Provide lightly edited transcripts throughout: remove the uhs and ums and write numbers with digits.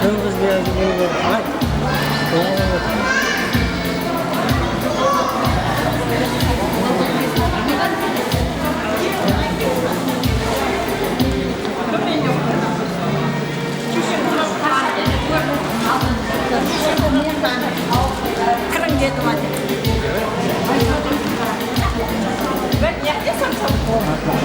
kız biraz böyle. Ay. Oo. Keren gitu aja. Banyak ya sama-sama.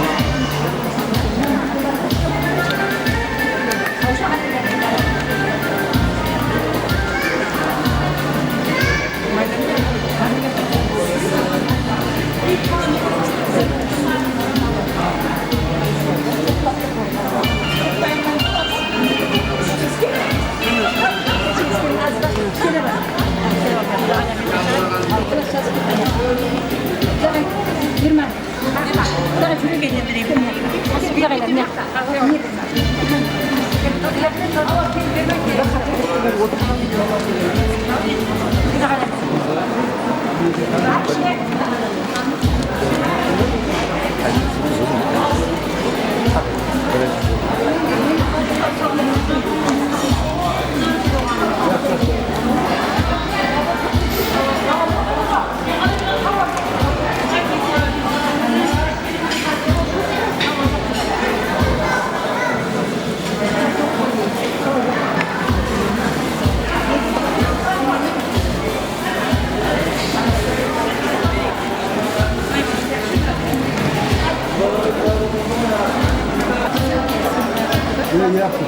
Ne yaptın?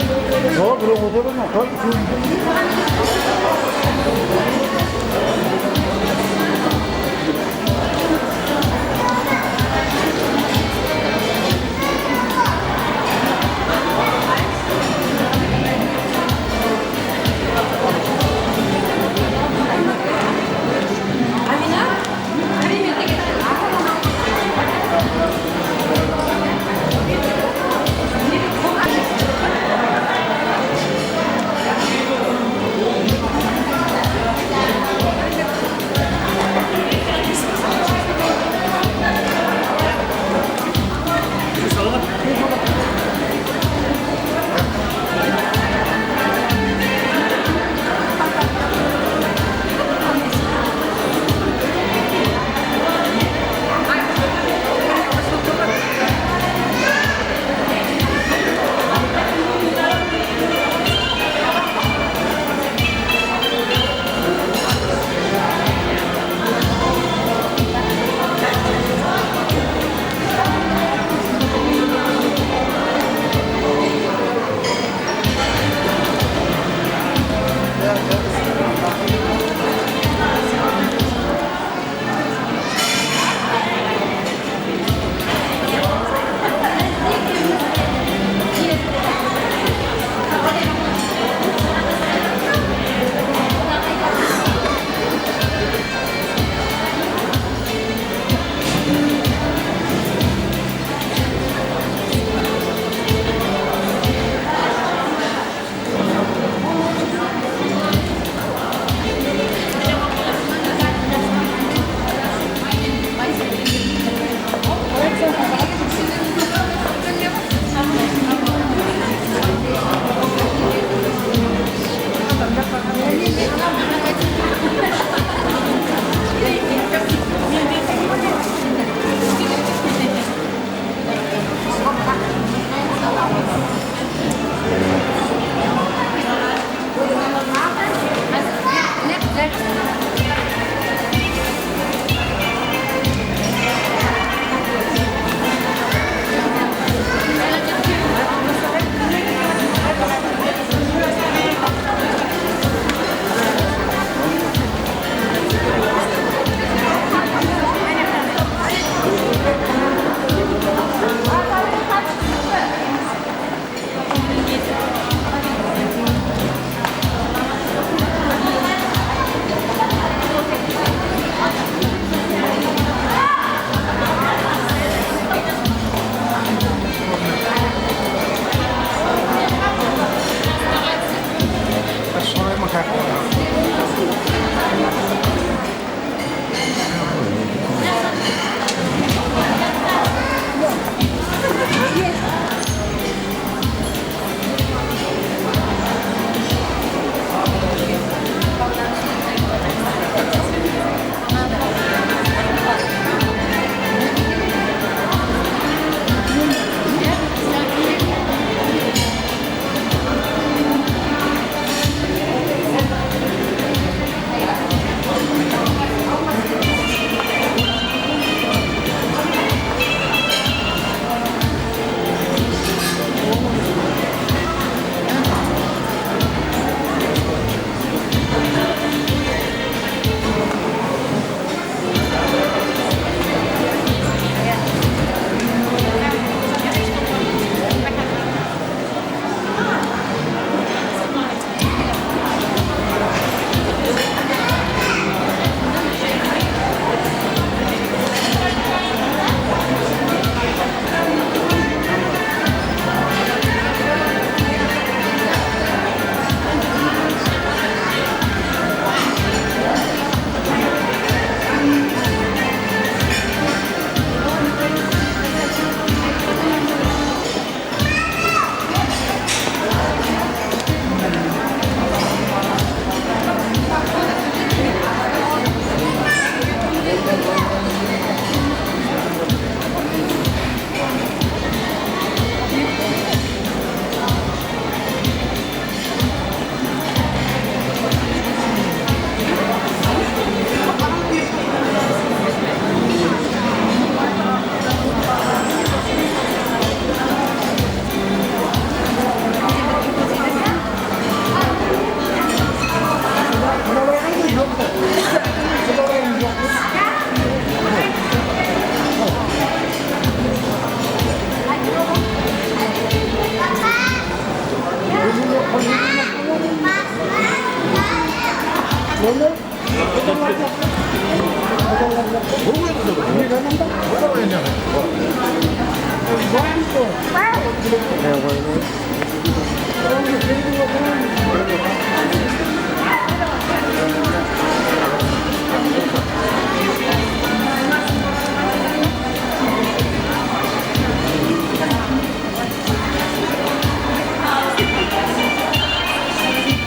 O promotoru mu?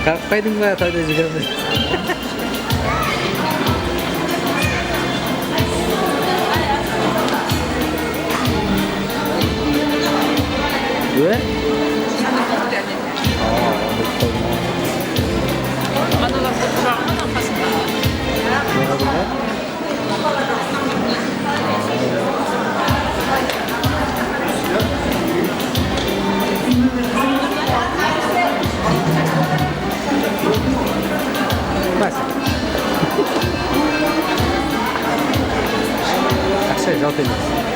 Kalksaydın bayağı tadı çıkardı. Ve? Mas. Achei, já o tenho.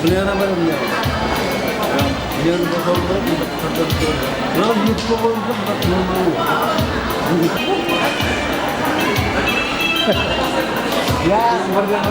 Kulağına varım ya. Yarın da sonra biraz yutma olunca bak normal ya. Burada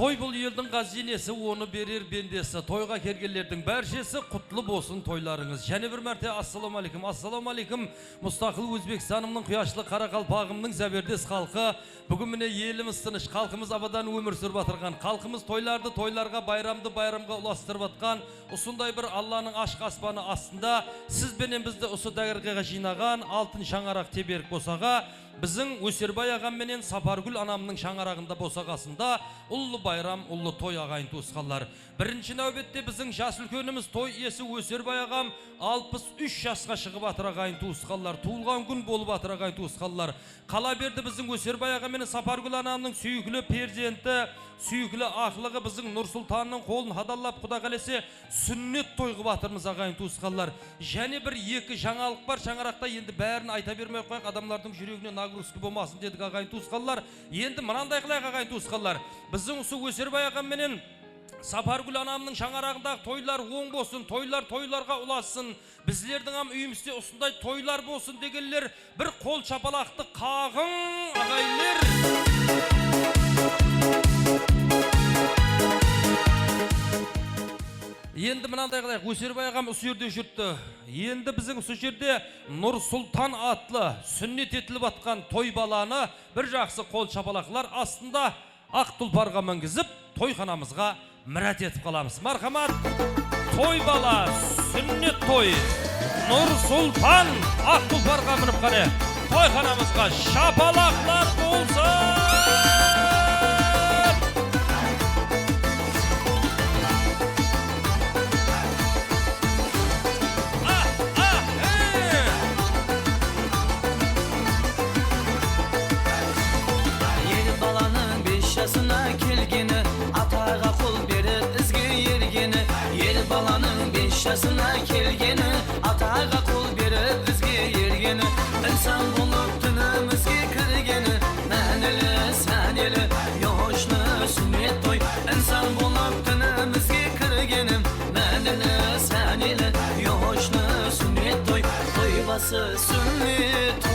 Toy bul yılдың qazinesi onu verir bendesi. Toyga kelgenlerдің bärşesi kutlu bolsun toylarınız. Және bir märte assalamu alaikum. Assalamu alaikum. Mustaqil Özbekistanımның kuyaşlı Karakalpağımның zəberdes halkı. Bugün mine elimiz tыныç, halkımız abadan ömür sürüp atırgan. Halkımız toylardı toylarga, bayramga ulastırıp atkan. Usunday bir Allah'ın aşk asmanı aslında siz benim bizde usu dagırgaga jinagan altın şаңarak teberk bosaga. Bizim Öserbay ağam menen Sapargül anamның şаңaragında bosaqasında ullu bayram, ullu toy ağayın tuğusqallar. Birinci növbette bizim jas ülkönümüz toy iyesi Öserbay ağam 63 yaşqa шығып atır ağayın tuğusqallar. Tuğulgan gün bolup atır ağayın tuğusqallar. Kala berdi bizim Öserbay ağam menen Sapargül anamның süyüklü perzenti, süyüklü ahlığı bizim Nur Sultanның қолын hadallap Құда қалесе sünnet toy qıp atırmız ağayın tuğusqallar. Және bir екі жаңалық бар шаңарақта енді бәрін айта бермей қойық адамлардың жүрегіне нагрузка болмасын дедік ағайын туысқанлар. Енді мынандай қылайық ағайын туысқанлар. Біздің осы Өсербай ағам менен Сапаргүл анамның шаңарағындағы тойлар оң болсын, тойларға ұласын. Біздердің ам үйімізде осындай тойлар болсын дегенлер бір қол шапалақты қағын ағайлар. Енді мынандай қылайық, Өсербай ағам осы жерде жүрді. Енді біздің осы жерде Нұр Сұлтан атлы сүннет етіліп атқан той баланы бір жақсы қол шапалақлар астында ақ тұлпарға мінгізіп тойханамызға мұрат етіп қаламыз. Мархамат, той бала, сүннет той, Нұр Сұлтан ақ тұлпарға мініп қане тойханамызға шапалақлар болсын. Ел баланың 5 жасына келгені yaşasına kelgeni, atağa kol berip bizge yergeni, insan bulup tünümüzge kirgeni, mənili sənili yoşlu sünnet toy, insan bulup tünümüzge kirgeni, mənili sənili yoşlu sünnet toy, toybası sünnet toy.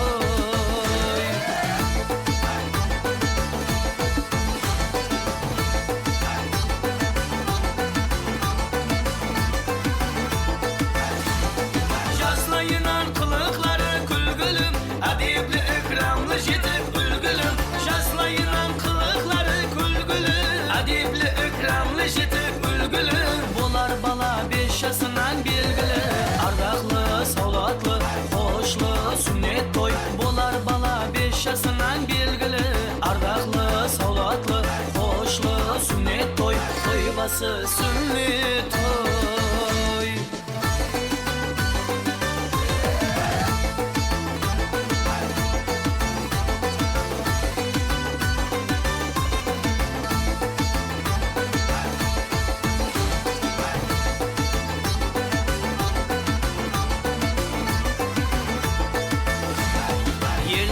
Bolar bala 5 yaşından belgili, ardaqlı, savlatlı, hoşlu sünnet toy. Bolar bala 5 yaşından belgili, ardaqlı, savlatlı, hoşlu sünnet toy. Toybası sünnet toy.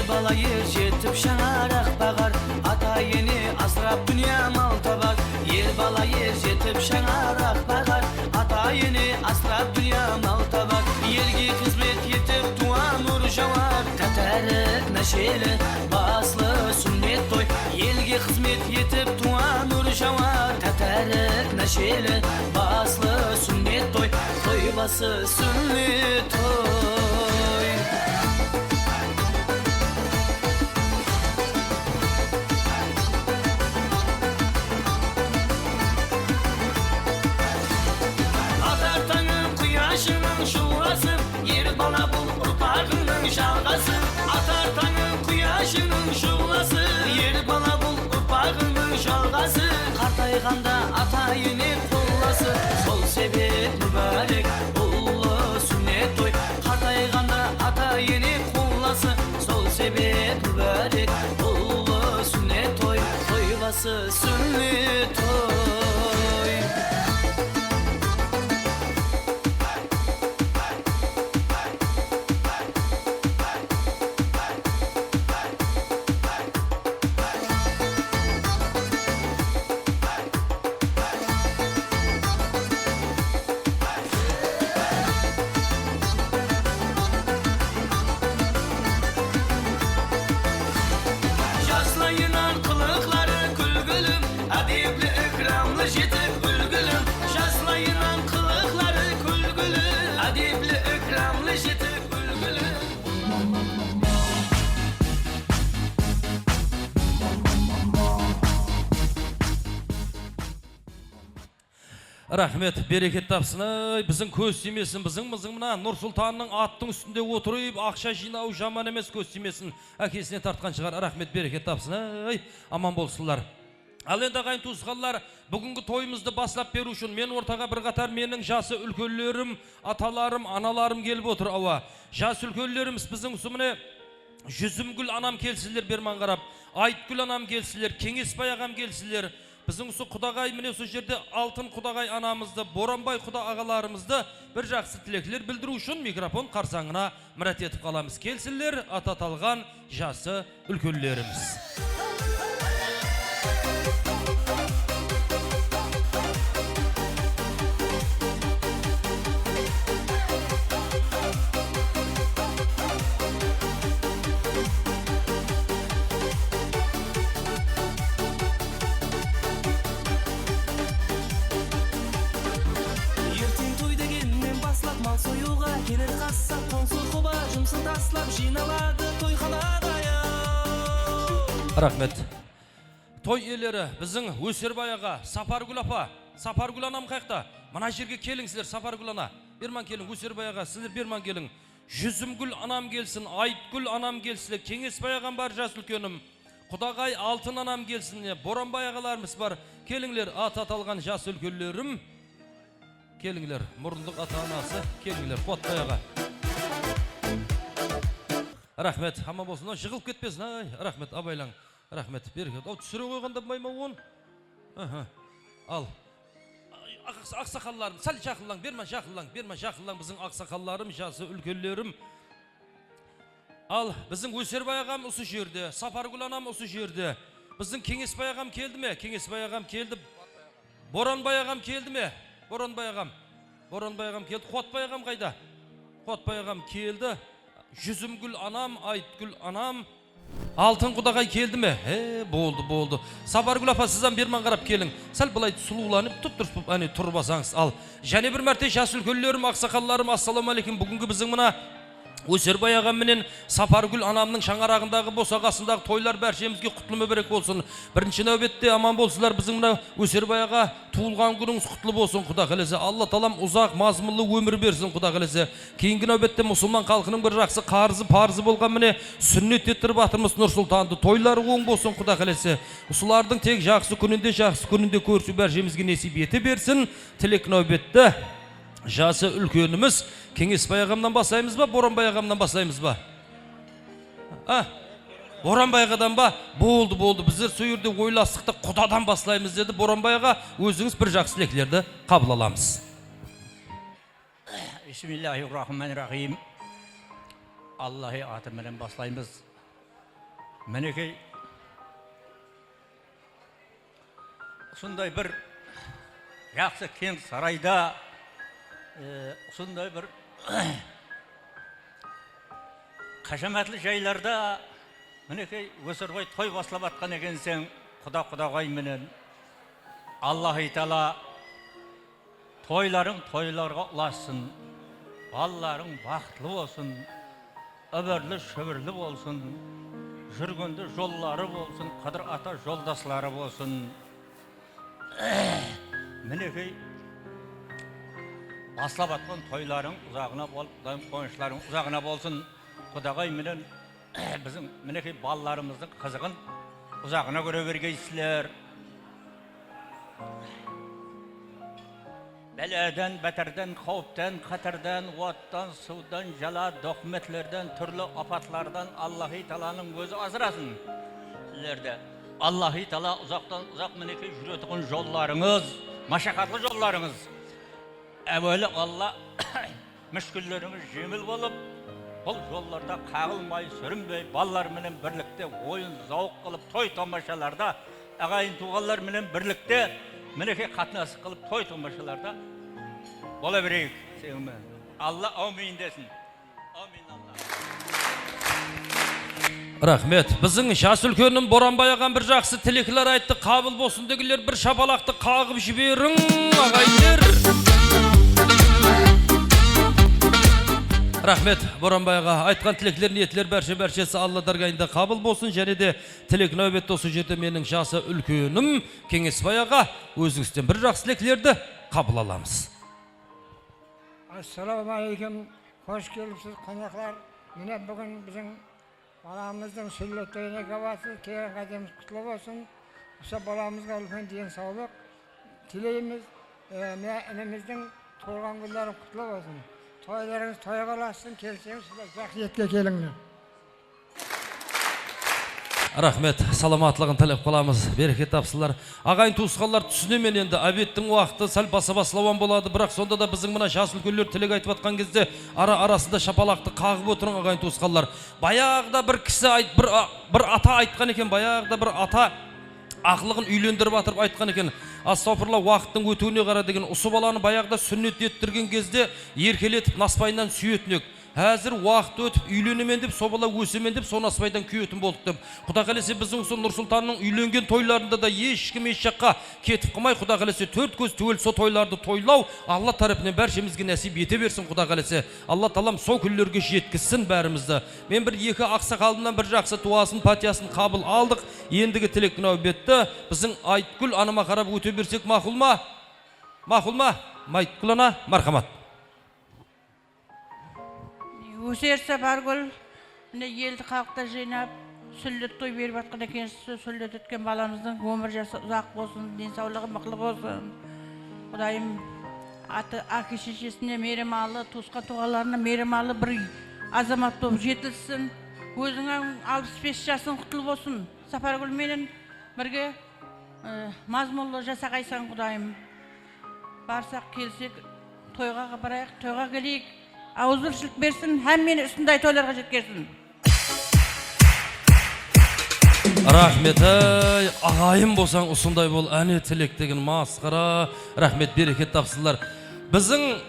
Bala yer jetip şaŋarak bağar, ata yeni asrap dünya mal tabar. Yer bala yer jetip şaŋarak bağar, ata yeni asrap dünya mal tabar. Yerge hizmet yetip tuan nur javar, tatarık neşeli baslı sünnet toy. Yerge hizmet yetip tuan nur javar, tatarık neşeli baslı sünnet toy. Toybası sünnet toy. Yer bala bul urpağının şalgası, atar tanın kuyaşının şulası. Yer bala bul urpağının şalgası, kartayganda ata yeni kullası. Sol sebep mübarek ullu sünnet toy, kartayganda ata yeni kullası. Sol sebep mübarek ullu sünnet toy, toybası sünnet toy. Rahmet, bereket tapsın. Bizim көз тимесін, bizim мына Нұр Сұлтанның аттың үстінде отырып, ақша жинау жаман емес, көз тимесін. Әкесіне тартқан шығар. Рахмет, берeket tapsın. Аман болсынlar. Ал енді ағайын туысқандар, бүгінгі тойымызды бастап беру үшін мен ортаға бір қатар менің жасы үлкенлерім, аталарым, аналарым келіп отыр. Ауа, жас үлкенлеріміз біздің сұмыне Жүзімгүл анам келсілер берман қарап, Айтгүл анам келсілер, Кеңесбай ағам келсілер. Біздің осы құдағай, міне осы жерде алтын құдағай анамызды, Боранбай құда ағаларымызды бір жақсы тілеклер білдіру үшін микрофон қарсаңына мұрат етіп қаламыз. Келсілер, ататалған жасы үлкенлеріміз. Союға келер қасса қонсыз құба жұмсын таслап жиналады тойханада. Рахмет. Той иелері біздің Өсербай аға, Сапаргүл апа, Сапаргүл анам қайықта? Мына жерге келіңіздер, Сапаргүл ана. Берман келің, Өсербай аға, сіздер берман келің. Жүзімгүл анам келсін, Айтгүл анам келсін, Кеңесбай ағам бар жас үлкенім. Құдағай алтын анам келсін, Боранбай ағаларымыз бар. Келіңдер, ат аталған жас үлкенлерім. Келіңдер, мұрындық ата-анасы, келіңдер, Қуатбай аға. Рахмет, аман болсын. Жығылып кетпесін, рахмет, абайлаң. Рахмет, берекет. Түсіре қойғанда майма он. Ал. Aksakallarım, sal şakıllan, berme şakıllan bizim aksakallarım, şası ülkelerim. Al, bizim Öserbay ağam usu жерде, Sapargul anam usu жерде. Bizim Kengesbay ağam keldi mi? Kengesbay ağam keldi. Boranbay ağam keldi mi? Boranbay ağam keldi. Xotbay ağam qayda? Xotbay ağam keldi. Yüzümgül anam, Aytgül anam. Altın Qudagay keldi mi? Boldu. Sapargul apa sizden bir man qarap kelin. Sal bulay sululanıp tutup hani turbasanız al. Jane bir mərtə şas ülkelerim, aksakallarım, assalamu aleykum. Bugünkü bizim buna Öserbay ağam menen Sapargul anamның şаңарағындағы босағасындағы тойлар бәршемізге құтлы мүбәрек болсын. Бірінші нәубетте аман болсылар. Біздің мына Öserbay аға туылған күніңіз құтлы болсын, Құда қаласа. Алла талам ұзақ мазмұнлы өмір берсін, Құда қаласа. Кейінгі нәубетте мұсылман халқының бір жақсы қарызы парызы болған міне сүннет еттіріп атырмыз Нұрсұлтанды. Тойлары оң болсын, Құда қаласа. Ұсылардың тек жақсы күнінде көрсі бәршемізге несіп ете берсін. Тілек нәубетте жасы үлкеніміз Kengesbay ağamdan basayımız ba, Boranbay ağamdan basayımız ba? Boranbay ağadan ba? Boldu. Bizler söyürde oylastıkta Kudadan baslayımız dedi. Boranbay ağa, özünüz bir жақсы тілекlerді қабыл аламыз. Bismillahirrahmanirrahim. Allah'ı atımından baslayımız. Menekey sunday bir жақсы keng sarayda sunday bir Kaşamatlı jaylarda menekey Öserbay toy baslap atқан екенсең, Құдағай менен Аллахы Таала toyların toylarga ulaşsın. Ballarың бақытлы болсын, ömürlü şömürlü болсын, жүргенде жоллары болсын, қадір ата жолдаслары болсын. Menekey baslap atқан toylarың ұзағына болып, қоншыларың ұзағына болсын. Құдағай менен bizim menekey ballarımыздың қызығын ұзағына көре бергейсіздер. Beladan, beterden, xavfdan, xatardan, uatdan, sudan, jala, dokumentlerden, türlü afatlardan Allahi Taala'nın gözü azırasın. Sizlerde Allahi Taala uzaktan uzak menekey yürütüğün yollarınız, maşakatlı yollarınız. Evveli Allah müşkülleriniz jemil olup, бұл жолларда қағылмай, сүрінбей, балалар менен бірлікте ойын зауық қылып, той томашаларда, ағайын туғанлар менен бірлікте менекей қатынасы қылып, той томашаларда бола берейік. Алла аумин десін. Аумин Алла. Рахмет. Біздің жас үлкенім Боранбай ағам бір жақсы тілеклер айтты. Қабыл болсын дегілер бір шапалақты қағып жіберің ағайындар. Рахмет Боранбай аға, айтқан тілеклер, ниетлер бәршесі Алла даргайында қабыл болсын. Және де тілек нәубетті осы жерде менің жасы үлкенім Kengesbay аға өзіңізден бір жақсы тілеклерді қабыл аламыз. Ассаламу алейкум, қош келіпсіз қонақтар. Міне бүгін біздің баламыздың сүрлеттігіне қабасы, келген қадеміз құтлы болсын. Осы баламызға үлкен денсаулық тілейміз. Ініміздің туылған күндері құтлы болсын. Toylarınız toya kalasın, kelseniz sizler zahiyetke gelin. Рахмет, саламатлығын тілеп қаламыз, берекет тапсылар. Ағайын туысқанлар түсінемен енді, обедтің уақыты сәл баса-басылауан болады, бірақ сонда да біздің мына жас үлкендер тілек айтып атқан кезде арасында шапалақты қағып отырың ағайын туысқанлар. Баяғыда бір кісі бір ата айтқан екен, баяғыда бір ата ақылығын үйлендіріп атырып айтқан екен. Астағфирулла, уақыттың өтуіне қара деген, осы баланы баяғыда сүннет еттірген кезде еркелетіп наспайынан сүйетін ек. Әзір уақыт өтіп үйленемен деп, со бала өсемен деп, со наспайдан күйетін болдық деп. Құда қалесе біздің осы Нұрсұлтанның үйленген тойларында да ешкім еш жаққа кетіп қымай, Құда қалесе төрт көз түгел со тойларды тойлау Алла тарапынан бәршемізге нәсіп ете берсін. Құда қалесе Алла Таалам со күндерге жеткізсін бәрімізді. Мен бір екі ақсақалымнан бір жақсы дуасын, патиясын қабыл алдық. Ендігі тілек нәубетті біздің Айтгүл анама қарап өте берсек мақұл ма? Мақұл ма? Айтгүл ана, мархамат. Өсер Сапаргүл елді халықта жинап сүлдет той беріп атқан екенсіз. Сүлдет өткен баламыздың өмір жасы ұзақ болсын, денсаулығы мықты болсын. Құдайым әке шешесіне мейірімалы, туысқан туғаларына мейірімалы бір азамат болып жетілсін. Өзіңнің 65 жасың құтлы болсын. Сапаргүл менен бірге мазмұнлы жасағайсан Құдайым. барсақ келсек тойға барайық, тойға келейік. Ауызбіршілік берсін, һәммені үстіндей тойларға жеткерсін. Рахмет, ағайым болсаң ұсындай бол, әне тілек деген масқара. Рахмет, берекет тапсылар. Біздің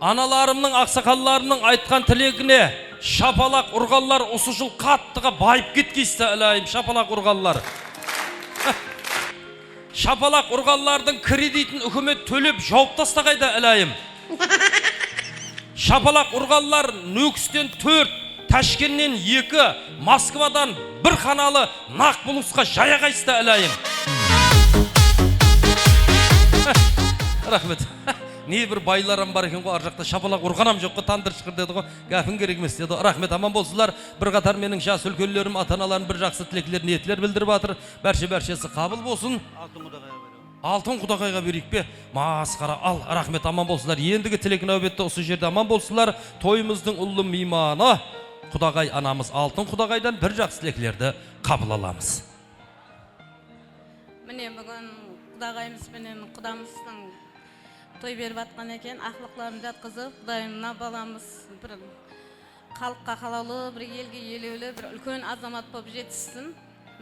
аналарымның, ақсақалларымның айтқан тілегіне шапалақ ұрғанлар осы жыл қаттыға байып кеткейсті әлайым, шапалақ ұрғанлар. Шапалақ ұрғанлардың кредитін үкімет төлеп жауып тастағайда әлайым. Шапалақ ұрғанлар Нүкістен 4, Ташкеннен 2, Москвадан 1 қаналы нақ бұлысқа жаяғайсты әлайым. Рахмет. Не бір байларым бар екен ғой, ар жақта шапалақ ұрғанам жоққа тандыр шықыр деді ғой, кәпін керек емес деді. Рахмет, аман болсылар. Bir қатар менің жас үлкенлерім, ата-аналарым бір жақсы тілеклер, ниетлер білдіріп атыр. Бәрше-бәршесі қабыл болсын. Алтын құдағайға берейік пе? Масқара, ал, рахмет, аман болсылар. Ендігі тілек нәубетті осы жерде аман болсылар. Тойымыздың ұлы мейманы құдағай анамыз Алтын құдағайдан бір жақсы тілеклерді қабыл аламыз. Міне бүгін құдағайымыз менен құдамыздың той беріп атқан екен, ақлықларын жатқызып, құдайымына баламыз бір халыққа қалаулы, бір елге елеулі, бір үлкен азамат болып жетсін.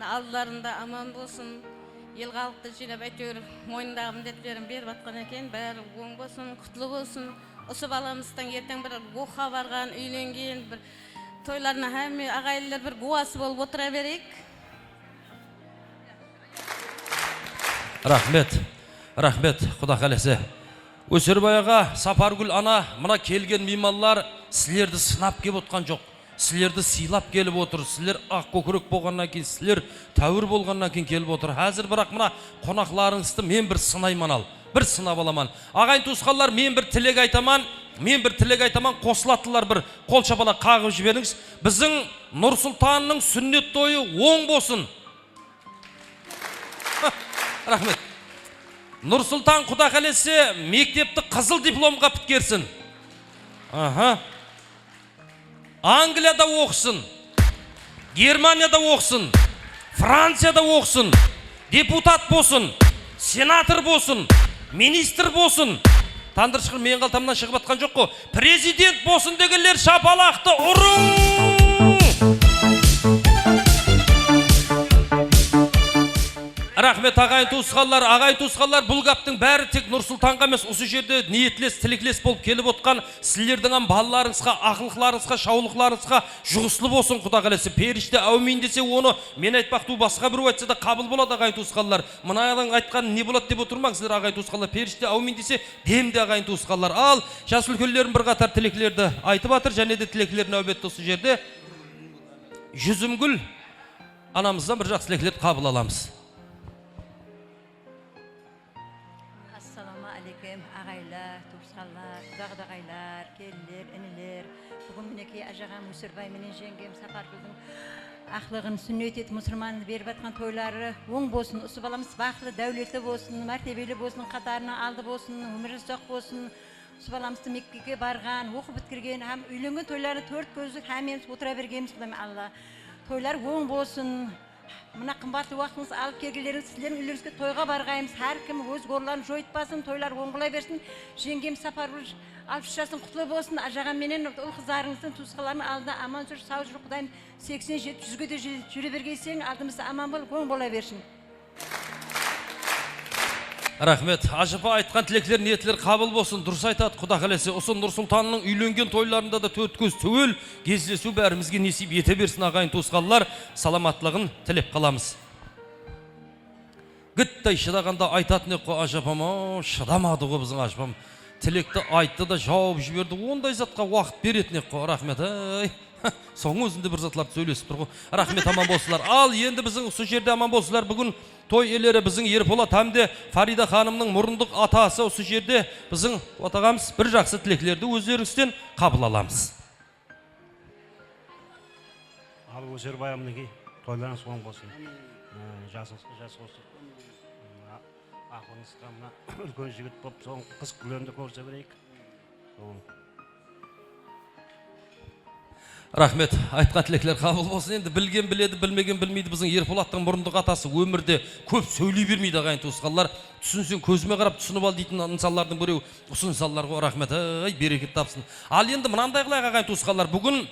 Алдарында аман болсын, ел халықты жинап әйтеуір мойнындағы міндеттерін беріп атқан екен, бәрі оң болсын, құтлы болсын. Осы баламыздан ертең бір оққа барған, үйленген, бір тойларына һәмме ағайлар бір гуасы болып отыра берейік. Рахмет, рахмет, құда қаласы. Өсербайға, Сапаргүл ана, мына келген мейманлар сілерді сынап кеп отқан жоқ. Сілерді сыйлап келіп отыр. Сілер ақ көкірек болғаннан кейін, сілер тәуір болғаннан кейін келіп отыр. Әзір бірақ мына қонақларыңызды мен бір сынайман ал. Бір сынап аламан. Ағайын туысқандар, мен бір тілек айтаман. Қосылаттылар бір қол шапалақ қағып жіберіңіз. Біздің Нұрсұлтанның сүннет тойы оң болсын. Рахмет. Нұрсұлтан құда қалесе мектепті қызыл дипломға біткерсін. Англияда оқысын, Германияда оқысын, Францияда оқысын, депутат болсын, сенатор болсын, министр болсын. Тандыр шықыр мен қалтамнан шығып атқан жоқ қой. Президент болсын дегенлер шапалақты ұрың! Рахмет, ағайын туысқандар, бұл қаптың бәрі тек Нұрсұлтанға емес, осы жерде ниетлес, тілеклес болып келіп отқан сілердің балаларыңызға, ақылықларыңызға, шаулықларыңызға жұғыслы болсын құда қаласы. Періште әумин десе, оны мен айтпақты басқа бір айтса да қабыл болады ағайын туысқандар. Мұнайдың айтқан не болады деп отырмаңыздар ағайын туысқандар. Періште әумин десе, демде ағайын туысқандар. Ал, жас үлкенлерім бір қатар тілеклерді айтып атыр, және де тілеклерін әубетті осы жерде. Жүзімгүл анамыздан бір жақсы тілеклерді қабыл аламыз. Ағайлар, туысқандар, құдағайлар, келіндер, інілер. Бүгін мінекей ажағам Өсербай менен жеңгем Сапаргүлдің ақлығын сүннет етіп мұсылманды беріп атқан тойлары оң болсын. Осы баламыз бақытлы, дәулеті болсын, мәртебелі болсын, қатарына алды болсын, өмірі ұзақ болсын. Осы баламызды Меккеге барған, оқып біткірген, һәм үйленген тойлары төрт көздік һәмеміз отыра бергеніміз құдайым Алла. Тойлар оң болсын. Мына қымбатты уақытыңыз алып келгендеріңіз, сіздердің үйлеріңізге тойға барғаймыз. Әркім өз горларын жойтпасын, тойлар оңғылай берсін. Жеңгем Сапаргүл 60 жасың құтлы болсын. Ажағам менен ұл қыздарыңыздың туысқаларының алдында аман жүр, сау жүр. Құдайым 80-70-100-ге де жүре бергейсең, алдымызда аман бол, оң бола берсін. Рахмет, ажыпа айтқан тілеклер, ниетлер қабыл болсын. Дұрыс айтады құда қаласы. Осы Нұрсұлтанның үйленген тойларында да төрт көз түгел кездесу бәрімізге несіп ете берсін ағайын туысқандар. Саламатлығын тілеп қаламыз. Гіттай шыдағанда айтатын еқо ажыпам, шыдамады ғой біздің ажыпам. Тілекті айтты да жауып жіберді. Ондай затқа уақыт беретін еқо. Рахмет, соң өзінде бір затларды сөйлесіп тұр ғой. Рахмет, аман болсылар. Ал енді біздің осы жерде аман болсылар. Бүгін той елері біздің Ерболат әмде Фарида ханымның мұрындық атасы осы жерде біздің отағамыз бір жақсы тілеклерді өздеріңізден қабыл аламыз. Ал Өсербай әмінеге тойларыңыз оң болсын. Жас болсын. Ақылыңызға мына үлкен жігіт болып, соң қыз күлерінде көрсе берейік. Рахмет, айтқан тілектер қабыл болсын. Енді білген біледі, білмеген білмейді. Біздің Ерболаттың мұрындық атасы өмірде көп сөйлей бермейді ағайын туысқандар. Түсінсең көзіме қарап түсініп ал дейтін мысалдардың біреу осы мысалдар ғой. Рахмет, берекет тапсын. Ал енді мынандай қылайық ағайын туысқандар. Бүгін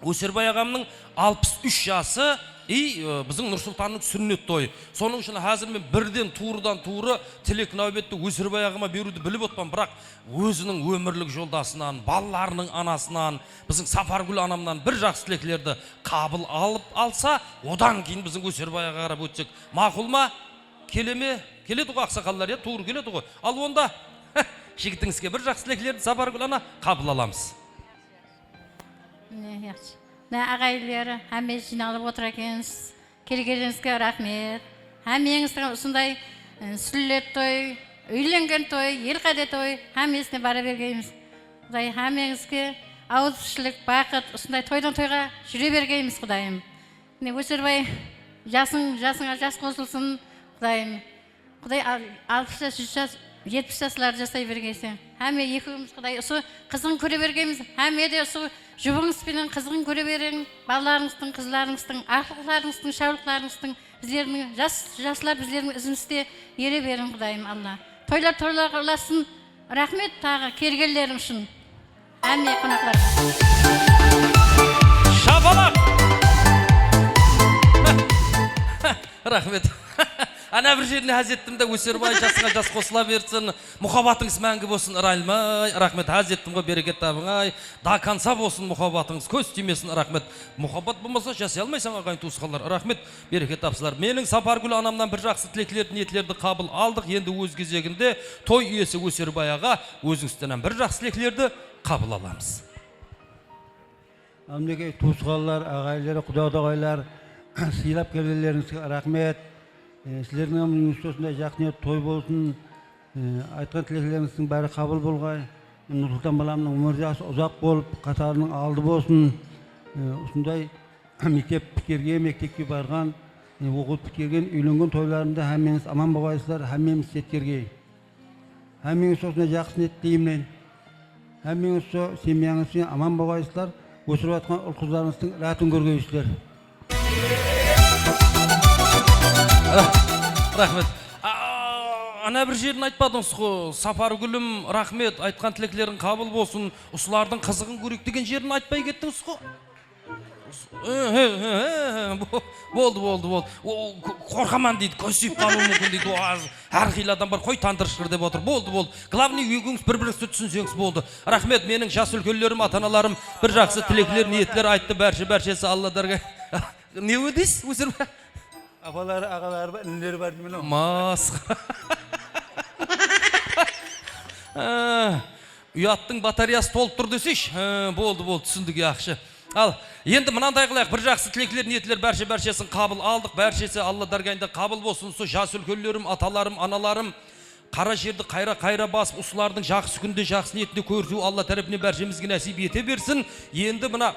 Өсербай ағамның 63 жасы біздің Нұрсұлтанның сүннет тойы. Соның үшін қазір мен бірден туырдан туыры тілек нәубетті Өсербай ағама беруді біліп отпам, бірақ өзінің өмірлік жолдасынан, балаларының анасынан, біздің Сапаргүл анамнан бір жақсы тілектерді қабыл алса, одан кейін біздің Өсербай ағаға қарап өтсек, мақұл ма? Келе ме? Келеді ғой ақсақалдар, туыр келеді ғой. Ал онда жігітіңізге бір жақсы тілектерді Сапаргүл ана қабыл аламыз. Ағайлары, әме жиналып отыр екенсіз. Келгеніңізге рахмет. Әмеңіздің осындай сүллет той, үйленген той, ел қаде той, әмесіне бара бергейміз. Құдай әмеңізге ауызшылық, бақыт, осындай тойдан тойға жүре бергейміз, Құдайым. Өсербай, жасыңа жас қосылсын, Құдайым. Құдай 60 жас, 100 жас, 70 жаслар жасай бергейсің. Әме екеуміз Құдай, осы қызын көре бергейміз. Әме де осы жұбыңызбенен қызығын көре берің, балаларыңыздың, қызларыңыздың, ақылдарыңыздың, шаулықтарыңыздың, біздердің жаслар біздердің ізімізде ере берің, Құдайым Алла. Тойлар қыласын, рахмет тағы келгендерің үшін. Әме қонақтар. Шапалақ! Рахмет. Ана бір жеріне әзеттімді, Өсербай жасыңа жас қосыла берсін, мұхабатыңыз мәңгі болсын, ұрайлмай, рахмет, әзеттім ғой, берекет табыңай, да қанса болсын мұхабатыңыз, көз тимесін, рахмет. Мұхабат болмаса жасай алмайсың ағайын туысқандар, рахмет, берекет тапсылар. Менің Сапаргүл анамнан бір жақсы тілеклерді, ниетлерді қабыл алдық, енді өз кезегінде той иесі Өсербай аға өзіңізден бір жақсы тілеклерді қабыл аламыз. Амнеге туысқандар, ағайлары, құда-құдағайлар, сыйлап келгендеріңізге рахмет. Сіздердің өміріңізде осындай жақсы той болсын, айтқан тілектеріңіздің бәрі қабыл болғай. Нұрсұлтан баламның өмір жасы ұзақ болып, қатарының алды болсын. Осындай мектеп бітірген, мектепке барған, оқып бітірген, үйленген тойларында әмеңіз аман болғайсыздар, әмеңіз сеткерге. Әмеңіз осындай жақсы ниет деймін. Әмеңіз со семьяңызбен аман болғайсыздар, өсіріп жатқан ұл қыздарыңыздың ратын көргейсіздер. Рахмет. Ана бір жерін айтпадыңыз ғой, Сапаргүлім, рахмет, айтқан тілеклерің қабыл болсын, ұсылардың қызығын көрек деген жерін айтпай кеттіңіз ғой. Болды. Қорқаман дейді, көсіп қалу мүмкін дейді, әрқилы адам бар, қой тандыр шықыр деп отыр. Болды. Главный үйгіңіз бір-біріңізді түсінсеңіз болды. Рахмет, менің жас үлкенлерім, ата-аналарым бір жақсы тілеклер, ниеттер айтты, бәршесі Алладарға. Не өдейсіз, Өсербай? Апалары, ағалары бар, інілері бар деймін ау. Масқара. Ұяттың батареясы толып тұр десеш, болды, түсіндік яқшы. Ал, енді мынандай қылайық, бір жақсы тілеклер, ниетлер бәршесін қабыл алдық, бәршесі Алла даргайында қабыл болсын. Со жас үлкенлерім, аталарым, аналарым, қара жерді қайра басып, ұсылардың жақсы күнде, жақсы ниетінде көрсу Алла тарапынан бәршемізге нәсіп ете берсін. Енді мына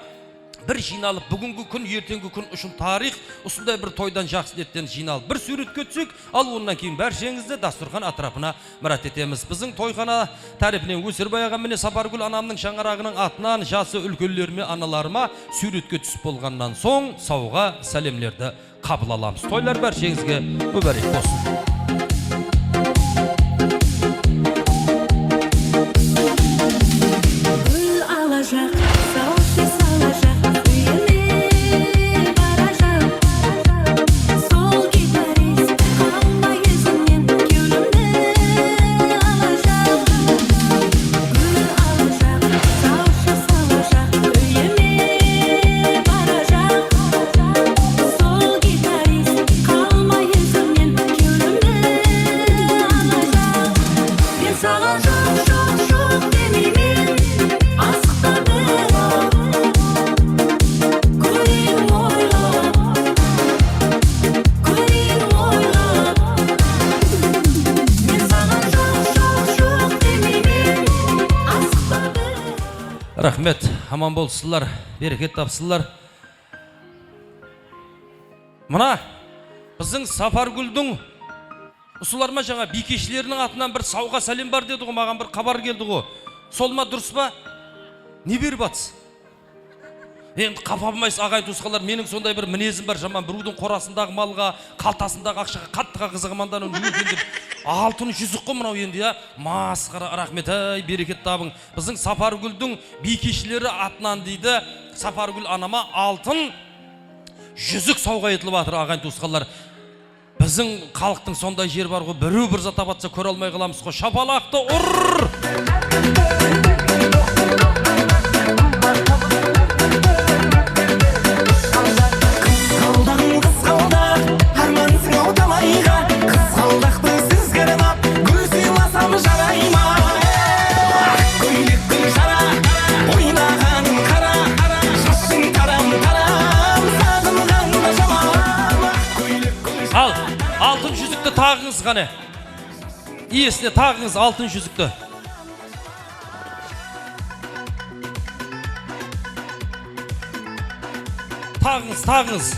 бір жиналып, бүгінгі күн, ертеңгі күн үшін тарих, осындай бір тойдан жақсы ниеттен жиналып, бір суретке түсек, ал онан кейін бәршеңізді дастұрхан атрапына мұрат етеміз. Біздің тойхана тарихынан Өсербай аға міне Сапаргүл анамның шаңырағының атынан жасы үлкенлеріме, аналарыма суретке түсіп болғаннан соң сауға сәлемлерді қабыл аламыз. Тойлар бәршеңізге мүбәрек болсын. Рахмет, аман болсылар, берекет тапсылар. Мына, біздің Сапаргүлдің ұсыларма жаңа бикешілерінің атынан бір сауға сәлем бар деді ғой, маған бір хабар келді ғой. Сол ма, дұрыс па? Не беріп атсыз? Енді қапалмайсыз ағайын туысқандар, менің сондай бір мінезім бар, жаман біреудің қорасындағы малға, қалтасындағы ақшаға қаттыға қызығымандан деп алтын жүзік қой мынау енді я. Масқара, рахмет, ай берекет табың. Біздің Сапаргүлдің бикешілері атынан дейді, Сапаргүл анама алтын жүзік сауға етіліп жатыр ағайын туысқандар. Біздің халықтың сондай жер бар ғой, біреу бір зат апатса көре алмай қаламыз ғой. Шапалақты ұр! Ал, алтын жүзікті тағыңыз ғане. Иесіне тағыңыз алтын жүзікті. Тағыңыз.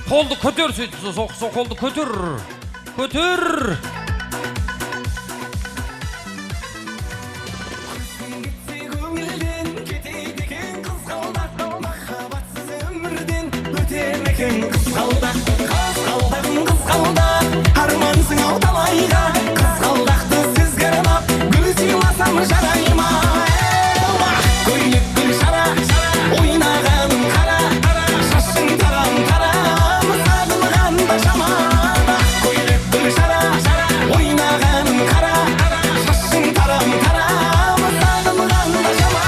Қолды көтер сөйтіп, сол қолды көтер. Көтер. Армансың ау талайға, қызғалдақты сізге арнап, гүл сыйласам жарайма. Көйлек гүл шара, ойнағаның қара, шашың тарам, сағынғанда жаман. Көйлек гүл шара, ойнағаның қара, шашың тарам, сағынғанда жаман.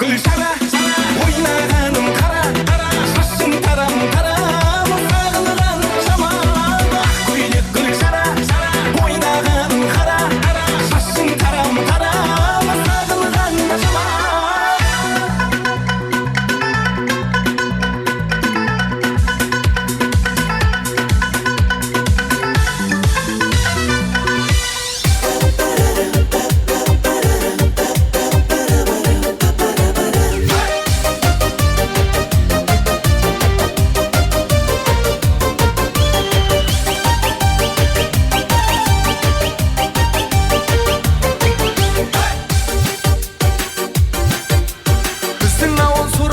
Gül şara, oynağanım kara, şaşın taram, sağılgan şaman. Gül şara, oynağanım kara, şaşın taram, sağılgan şaman.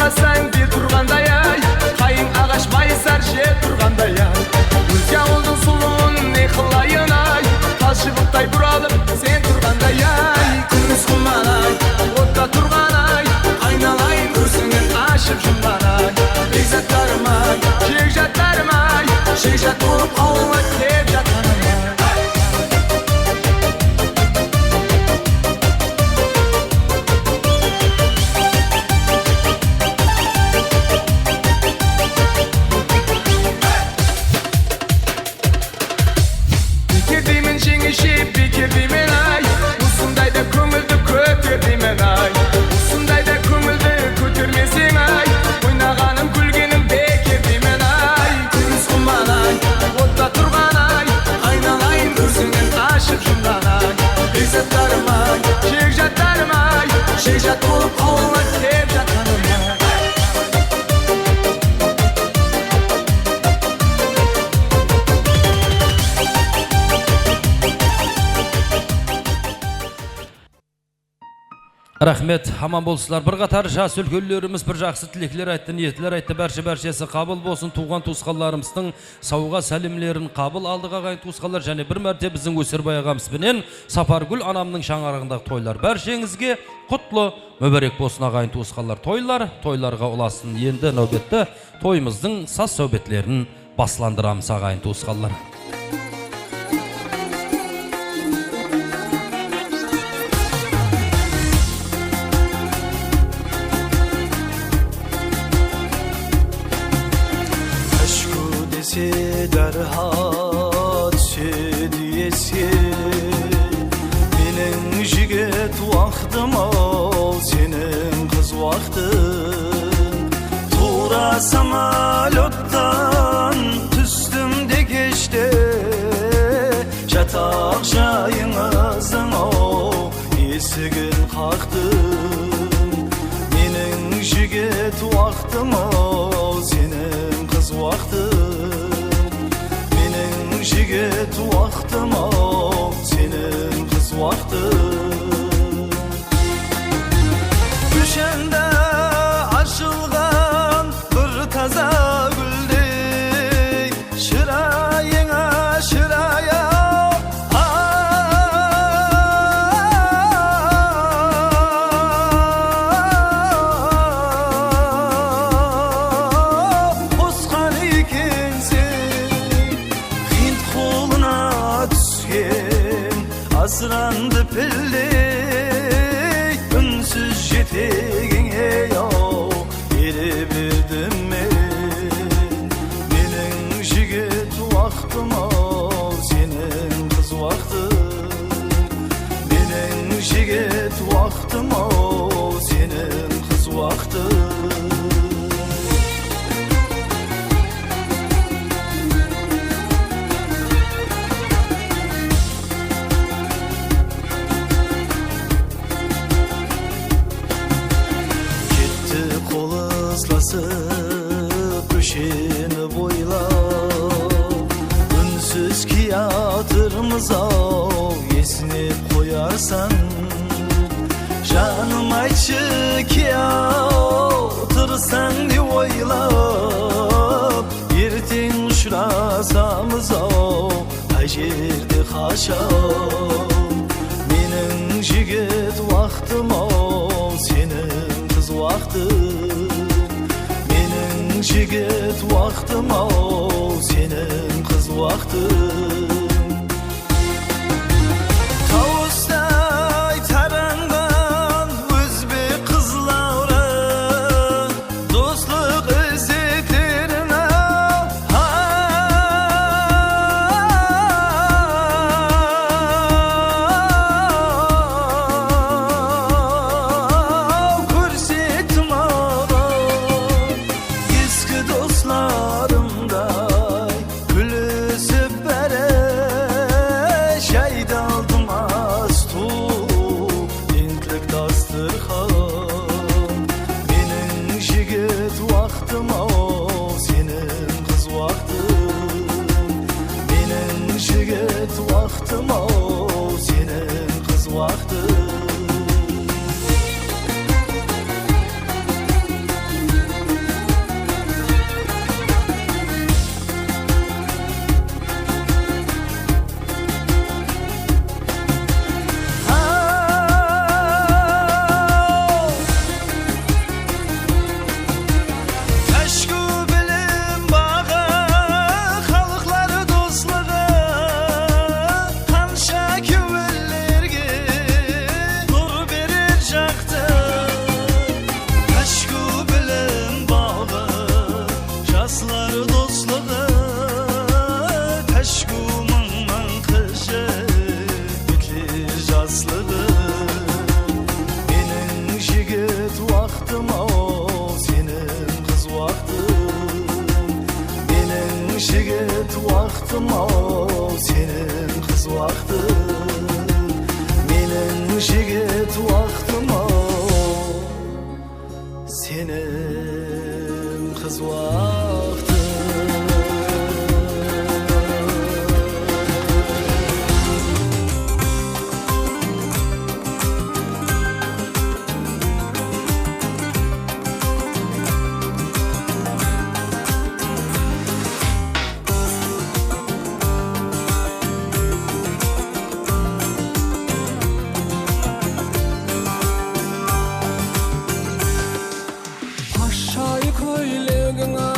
Sen bir turganda yay, kayın ağaç bayısar şey turganda yay. Özge oldun sulun ne kılayın ay, taşı buktay buralım sen turganda yay. Künüz kumanay, otta turgan ay, aynalayın kürsünün aşıp şundan ay. Beyzatlarım ay, şekjatlarım ay, şekjat olup ağlat hep jatanım ay. Bitirdimin ay, usundayda kömüldü kötürdimin ay. Usundayda kömüldü kötürmesin ay, oynağanım gülgenim bekirdimin ay. Künüz kuman ay, otta turgan ay, aynalayın kürsünün aşıp şundan ay. Beyzatlarım ay, şekjatlarım ay, şekjat olup ağlat hep jatanım ay. Рахмет, аман болсылар. Bir қатар жас өлкөлеріміз бір жақсы тілеклер айтты, ниетлер айтты. Бәрші-бәршесі қабыл болсын. Туған туысқанларымыздың сауға сәлемлерін қабыл алдық ағайын туысқанлар. Және бір мәрте біздің Өсербай ағамызбенен Сапаргүл анамның шаңырағындағы тойлар. Бәршеңізге құтлы мүбәрек болсын ағайын туысқанлар. Тойларға ұласын. Енді нәубетті тойымыздың саз сәубетлерін басландырамыз ағайын туысқанлар. Derhat sediyesi benim jiget vaktim ol senin kız vaktin Tuğra samalottan tüstümde geçti Çatak jayınızın o esigin kalktın jigit vaqtim o senin kız vaqtin. Mening jigit vaqtim o senin kız vaqtin. Düşende açılgan bir taza güldey şirayına şiraya. Asrandı pilley, ünsüz jetegine yo, eri bildim men. Mening jigit vaqtim o, senin kız vaqtin. Mening jigit vaqtim o, senin kız vaqtin. Köşeni boylap ünsüz kiyatırmıza esnep koyarsan. Canım ayçı kiyatırsan diye oylap erten uçrasamız o ajerde haşam. Mening jigit vaqtim o senin kız vaqtin. Jigit vaqtim o senin kız vaqtin. Tavusday tarangan o'zbek qizlari do'stlik izzetlerine dostlarımday gülüsüp bere şahit aldım astu intlik dasturxon. Mening jigit vaqtim o senin kız vaqtin. Mening jigit vaqtim o senin kız vaqtin. Jigit vaqtim o senin kız vaqtin. Mening jigit vaqtim o senin kız vaqtin. Aşağı koylegine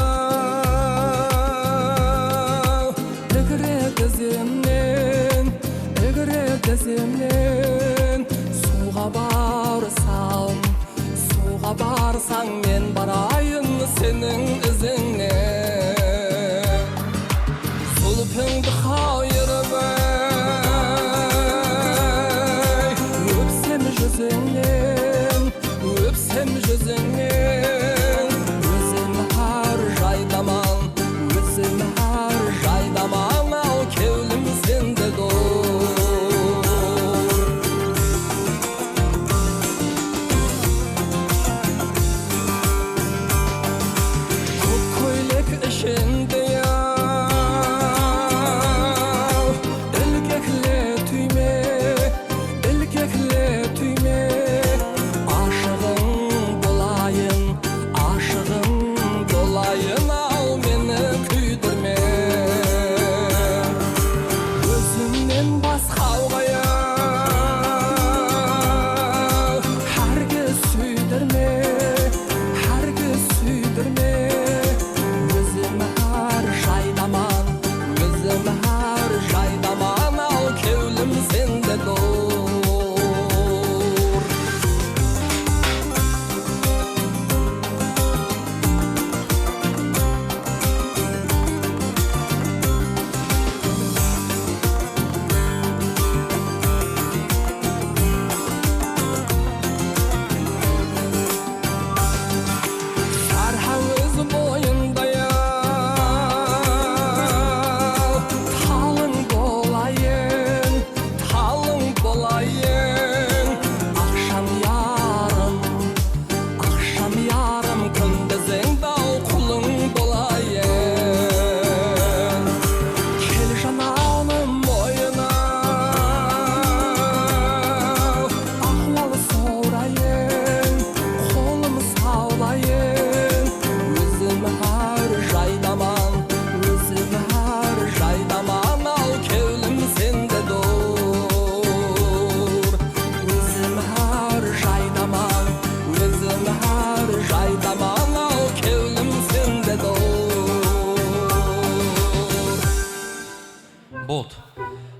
Болды.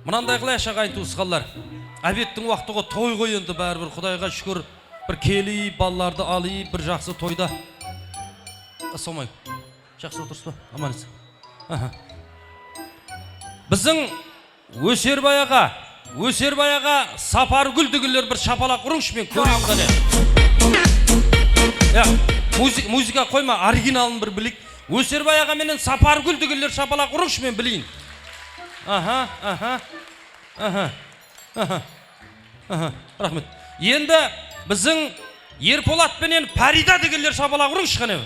Мынандай қылайық ағайын туысқандар. Обедтің уақытыға той ғой енді бәрібір Құдайға шүкір. Bir келіп, балаларды алып, бір жақсы тойда. Ассаламу алейкум. Жақсы отырсыз ба? Амансыз. Біздің Өсербай аға Сапаргүл дегендер бір шапалақ ұрыңшы, мен көрейін қане. Музыка қойма, оригиналын бір білейік. Өсербай аға менен Сапаргүл дегендер шапалақ ұрыңшы, мен білейін. Рахмет. Енді біздің Ерболат пенен Парида дегендер шапалақ ұрыңшы қане.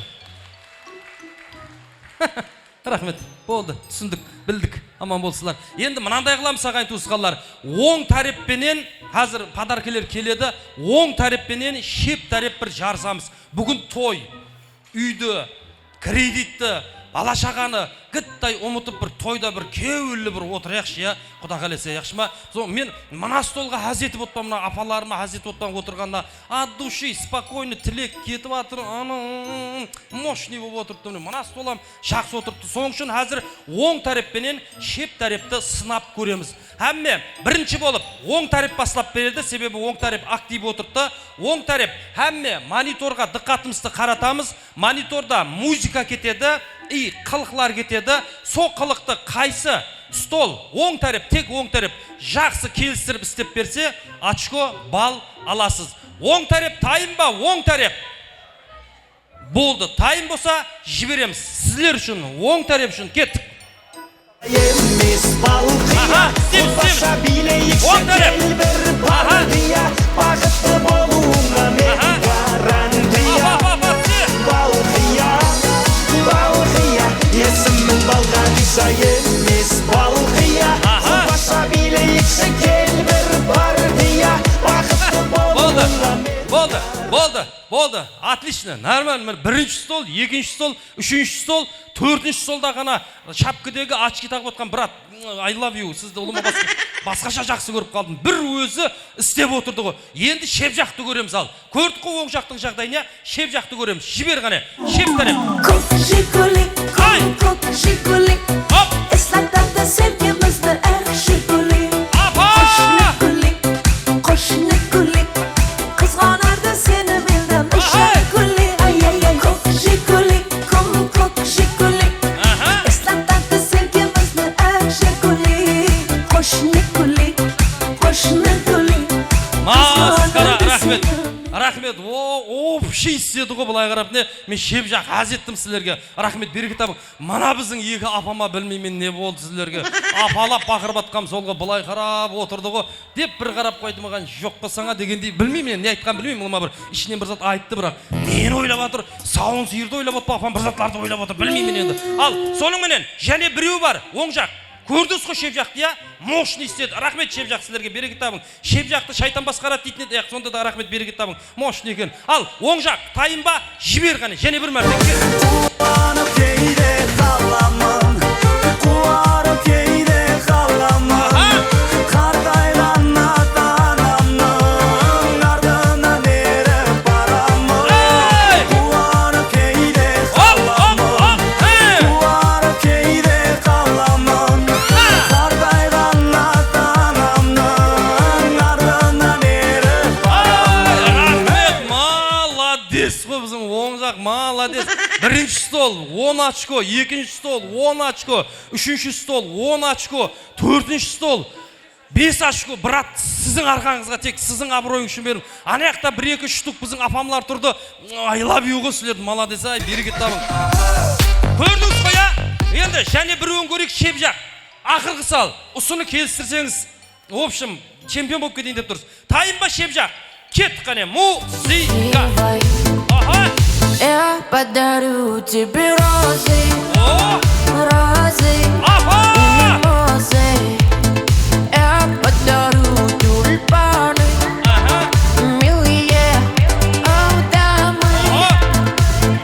Рахмет. Болды, түсіндік, білдік. Аман болсылар. Енді мынандай қыламыз ағайын туысқандар. Оң тареппенен, қазір подаркелер келеді, оң тареппенен шеп тареп бір жарсамыз. Бүгін той, үйді, кредитті, бала шағаны гіттай ұмытып бір тойда бір кеуілі бір отырайықшы, я, Құда қаласа яқшы ма? Мен мына столға әзетіп отпам, мына апаларыма әзетіп отпам отырғанда, от души, спокойно тілек кетіп атыр, мощный болып отырыпты. Мына столам жақсы отырыпты. Соң үшін әзір оң тареппенен шеп тарепті сынап көреміз. Әмме бірінші болып оң тареп баслап береді, себебі оң тареп актив отырыпты. Оң тареп әмме мониторға диққатымызды қаратамыз. Мониторда музыка кетеді, қылықлар кетеді. Со қылықты қайсы стол, оң тареп, тек оң тареп жақсы келістіріп істеп берсе, очко, бал аласыз. Оң тареп тайым ба? Оң тареп. Болды, тайым болса жібереміз. Сіздер үшін, оң тареп үшін кеттік. Оң тареп. Болды, отлично, нормально. Бірінші стол, екінші стол, үшінші стол, төртінші столда ғана шапкідегі очки тағып отқан брат, I love you, сізді ұлыма басқаша жақсы көріп қалдым. Бір өзі істеп отырды ғой. Енді шеп жақты көреміз ал. Көрдік қой оң жақтың жағдайына, шеп жақты көреміз. Жібер ғане, шеп тареп. Көк жигулик, көк жигулик. Исламдарды sevgimizni жигулик. Qo'shni gullik, qo'shni gullik. Qizg'onardi seni mendan o'sha gullik. Ko'k jigullik, ko'k jigullik. Исламдарды sevgimizni jigullik. Qo'shni gullik, qo'shni gullik. Рахмет. Рахмет. Общий істеді ғой былай қарап не. Мен шеп жақ әзеттім сіздерге. Рахмет, береке табың. Мана біздің екі апама білмеймен не болды сіздерге. Апалап бақырып атқам солға былай қарап отырды ғой. Деп бір қарап қойды маған, жоқ қылсаңа дегендей. Білмеймен, не айтқан білмеймін. Олма бір ішінен бір зат айтты бірақ. Нені ойлап атыр? Сауын сиырды ойлап отпа, апам бір затларды ойлап отыр. Білмеймен енді. Ал, соның менен және біреу бар, оң жақ. Көрдіңіз ғой шеп жақты, я? Мощный істеді. Рахмет шеп жақ сіздерге, береке табың. Шеп жақты шайтан басқарады дейтін еді. Сонда да рахмет, береке табың. Мощный екен. Ал, оң жақ тайым ба? Жібер ғане. Және бір мәрте. Қуанып кейде қаламын, қуарып кейде қаламын. Қартайған ата-анамның артынан еріп барамын. Қуанып кейде қаламын, қуарып кейде қаламын. Қартайған ата-анамның артынан еріп барамын. Рахмет, молодец қой біздің оң жақ, молодец. Бірінші стол 10 очко, екінші стол 10 очко, үшінші стол 10 очко, төртінші стол 5 очко. Брат, сіздің арқаңызға тек сіздің абыройың үшін берім. Анаяқта 1-2 штук біздің апамлар тұрды. I love you ғой сілерді, молодец, ай, береке табың. Көрдіңіз қой, я? Енді және біреуін көрейік шеп жақ. Ақырғы сал, ұсыны келістірсеңіз, в общем, чемпион болып кетейін деп тұрсыз. Тайым ба шеп жақ? Кеттік қане, музыка. Я подарю тебе розы, розы и мимозы. Я подарю тюльпаны, милые дамы.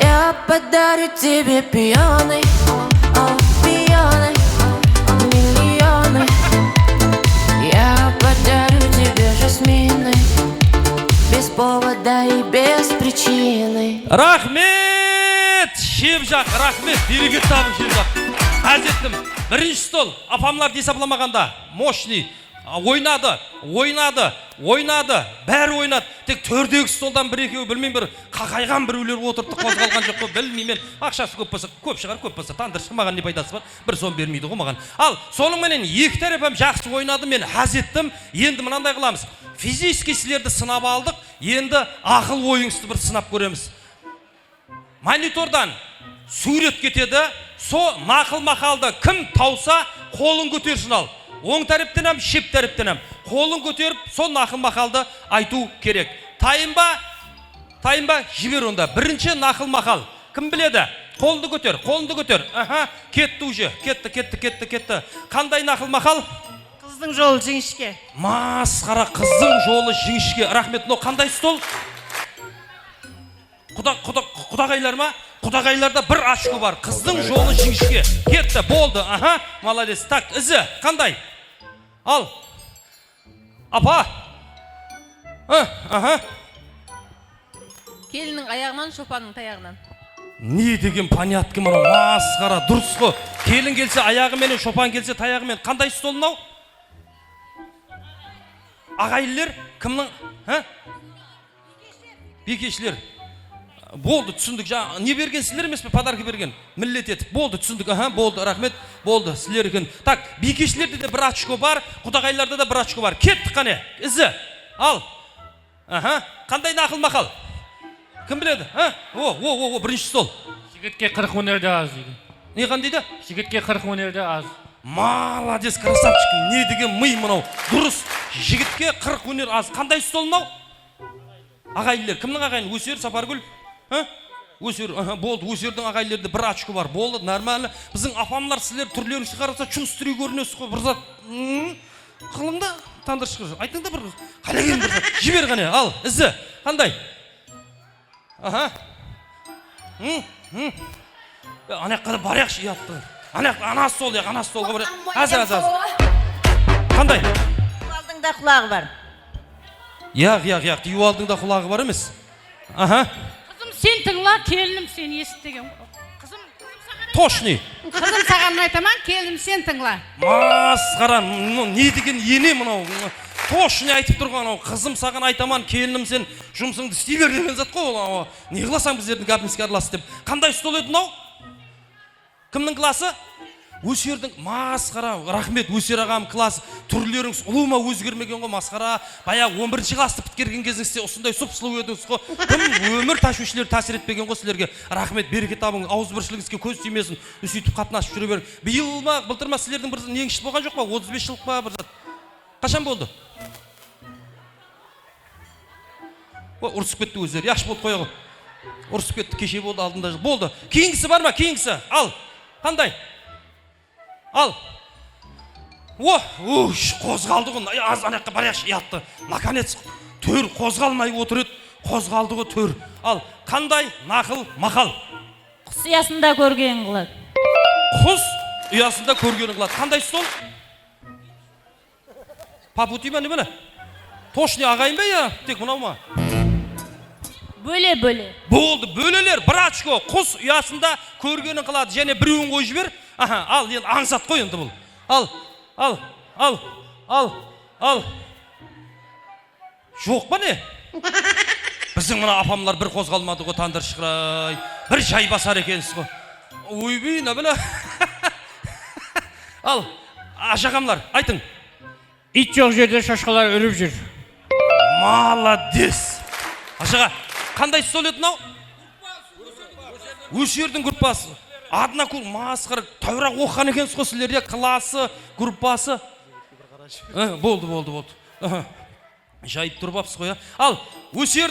Я подарю тебе пионы, пионы, миллионы. Я подарю тебе жасмины, без повода и без причины. Рахмет! Шеп жақ, рахмет! Береке табың шеп жақ. Әзеттім. Birinci stol apamlar hesaplamaganda mощный ойнады, бәрі ойнады. Тек төрдегі столдан бір-екеу білмеймін, бір қақайған біреулер отырды, қозғалған жоқ қой, білмеймін. Ақшасы көп болса, көп шығар, көп болса, тандыршы маған не пайдасы бар? Бір сом бермейді ғой маған. Ал соныңменен екі тарапым жақсы ойнады, мен хаз еттім. Енді мынандай қыламыз. Физический сілерді сынап алдық, енді ақыл ойыңызды бір сынап көреміз. Монитордан сурет кетеді, со нақыл мақалды кім тауса, қолын көтерсін ал. Оң тәріптенем, шеп тәріптенем. Қолын көтеріп, сол нақыл мақалды айту керек. Тайынба, жібер онда. Бірінші нақыл мақал. Кім біледі? Қолды көтер. Аха, кетті уже. Кетті. Қандай нақыл мақал? Қыздың жолы жіңішке. Масқара, қыздың жолы жіңішке. Рахмет, но қандай стол? Құдағайлар ма? Құдағайларда бір ашқы бар. Қыздың жолы жіңішке. Кетті, болды. Аха, молодец. Так, ізі, қандай? Ал. Апа. Аха. Келіннің аяғынан, шопанның таяғынан. Не деген понятки мынау, масқара, дұрыс қой. Келін келсе аяғымен, шопан келсе таяғымен. Қандай стол мынау? Ағайлар кімнің? Бекешілер. Болды, түсіндік. Не берген сілер емес пе? Подарки берген. Миллет етіп. Болды, түсіндік. Аха, болды, рахмет. Болды, сілер екен. Так, бекешілерде де бір очко бар, құдағайларда да бір очко бар. Кеттік қане. Ізі. Ал. Аха. Қандай нақыл мақал? Кім біледі? Бірінші стол. Жігітке 40 өнерде аз дейді. Не қандайды? Жігітке 40 өнерде аз. Молодец, красавчик. Не деген мый мынау. Дұрыс. Жігітке 40 өнер аз. Қандай стол мынау? Ағайлар. Кімнің ағайын? Өсер, Сапаргүл? Өсер, болды, өсердің ағайлерді бір очко бар. Болды, нормально. Біздің апамлар сілер түрлерін шығарса, чувствую көрінесіз ғой. Бір зат. Қылыңда тандыр шығыр. Айтыңда бір қалеген бір зат. Жібер қане. Ал, ізі. Қандай? Аха. Анаяқ қара баряқшы ұятты. Ана столға бар. Аз. Қандай? Алдыңда құлағы бар. Яқ, алдыңда құлағы бар емес. Аха. Қызым сен тыңла, келінім сен есіт деген. Қызым Точный. Қызым саған айтаман, келінім сен тыңла. Масқара, не деген ене мынау. Точный айтып тұрған, қызым саған айтаман, келінім сен жұмысыңды істей бер деген зат қой. Не қыласаң біздердің габинске араласып деп. Қандай стол еді мынау? Кімнің класы? Өсердің, масқара, рахмет, өсер ағам класс. Түрлеріңіз ұлыма өзгермеген ғой, масқара. Баяғы 11-ші класты біткерген кезіңізде осындай сұп-сұлу едіңіз ғой. Кім өмір ташушілер тәсір етпеген ғой сілерге. Рахмет, береке табың, ауызбіршілігіңізге көз тимесін. Сөйтіп қатынасып жүре бер. Биыл ма, былтыр ма сілердің бір неңшіс болған жоқ па? 35 жылық па бір зат? Қашан болды? Ұрысып кетті өздері. Яқшы болды қойығы. Ұрысып кетті, кеше болды, алдында жыл. Болды. Кейінгісі бар ма? Кейінгісі. Ал. Қандай? Ал. Қозғалды ғой. Аз анаққа баряқшы ұятты. Наконец, төр қозғалмай отыр еді. Қозғалды ғой төр. Ал. Қандай нақыл мақал? Құс ұясында көрген қылады. Құс ұясында көрген қылады. Қандай стол? Папути ма не біле? Точный ағайын ба я? Тек мынау ма? Бөле. Болды, бөлелер, бір очко, құс ұясында көргенін қылады, және біреуін қой жібер. Аха, ал, енді аңсат қой енді бұл. Ал. Жоқ па не? Біздің мына апамлар бір қозғалмады ғой, тандыр шығырай. Бір жай басар екенсіз ғой. Ойбей, не біле? Ал, ашағамлар, айтың. Ит жоқ жерде шашқалар үріп жүр. Молодец. Ашаға, қандай стол еді мынау? Өсердің группасы. Адына көр, масқара, тәурақ оққан екенсіз ғой сілерде, класы, группасы. Болды. Жайып тұрып апсыз ғой. Ал, өсер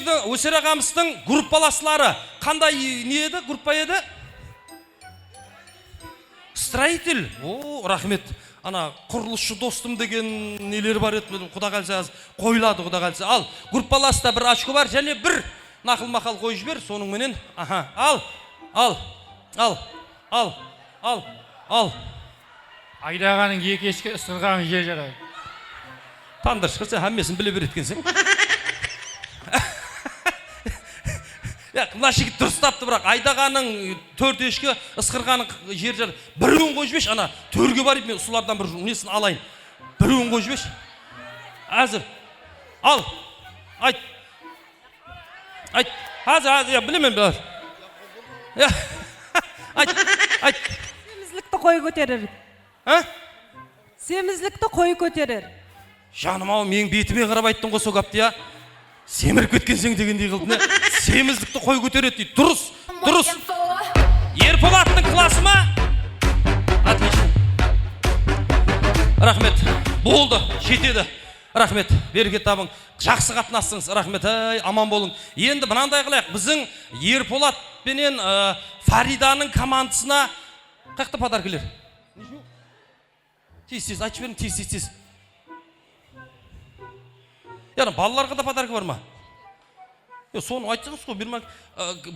ағамыздың группаласлары қандай не еді, группа еді? Строитель. Рахмет. Ана құрылысшы достым деген нелер бар еді, құда қалса қойлады құда қалса. Ал, группаласта бір очко бар, және бір нақыл мақал қой жібер, соның менен. Аха, ал. Айдағаның екі ешкі ысырғаның жер жарайды. Тандыр шығырса, әммесін біле береткенсің. Мына жігіт дұрыс тапты, бірақ айдағаның төрт ешкі, ысқырғаның жер біреуін қойып жіберші, ана төрге барып мен сұлардан бір несін алайын. Біреуін қойып жіберші. Әзір. Ал. Айт. Айт. Әзір, білемін бәр. Айт. Семізлікті қой көтерер. Семізлікті қой көтерер. Жаным ау, мен бетіме қарап айттың ғой со қапты, я. Семіріп кеткенсең дегендей қылды. Семіздікті қой көтереді дейді. Дұрыс. Ерболаттың класы ма? Отлично. Рахмет. Болды, жетеді. Рахмет. Берекет табың. Жақсы қатынассыңыз. Рахмет. Аман болың. Енді мынандай қылайық. Біздің Ерболат пенен Фариданың командасына қақты подаркілер? Тез, айтшы берің, тез. Яғни, балаларға да подарка бар ма? Соны айтсаңыз ғой,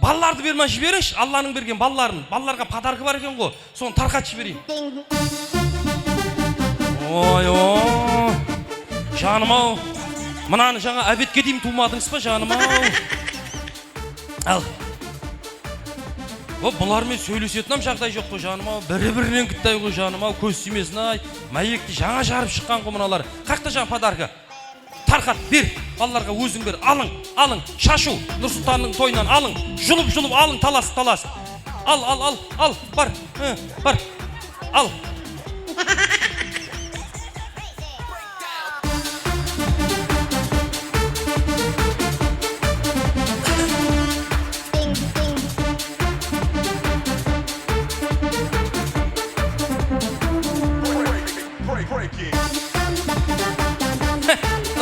балаларды бермей жіберіңші, Алланың берген балаларын. Балаларға подарка бар екен ғой, соны тарқатшы берейін. Ой, жаным ау, мынаны жаңа әбетке дейін тумадыңыз ба, жаным ау? Ал. Бұлармен сөйлесетінам жағдай жоқ қой, жаным ау. Бірі-бірінен күттай ғой, жаным ау, көз сүймесін ай. Мәйекті жаңа жарып шыққан ғой мыналар. Қақта жаңа подарка? Тарқат, бер, балаларға өзің бер, алың, шашу, Нұрсұлтанның тойынан алың, жұлып, алың, талас. Ал, бар, ал.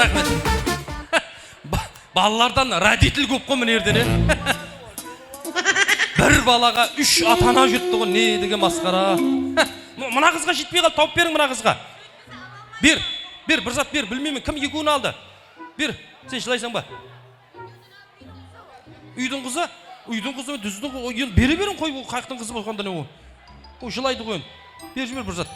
Рахмет. Балалардан родитель көп қой мына ерден. Бір балаға 3 ата-ана жүртті ғой, не деген масқара. Мына қызға жетпей қал, тауып берің мына қызға. Бер, бір зат бер, білмеймін, кім екеуін алды? Бер, сен жылайсың ба? Үйдің қызы дүзді ғой, бере берің қой, қайықтың қызы болғанда не ғой? О, жылайды ғой, бер жібер бір зат.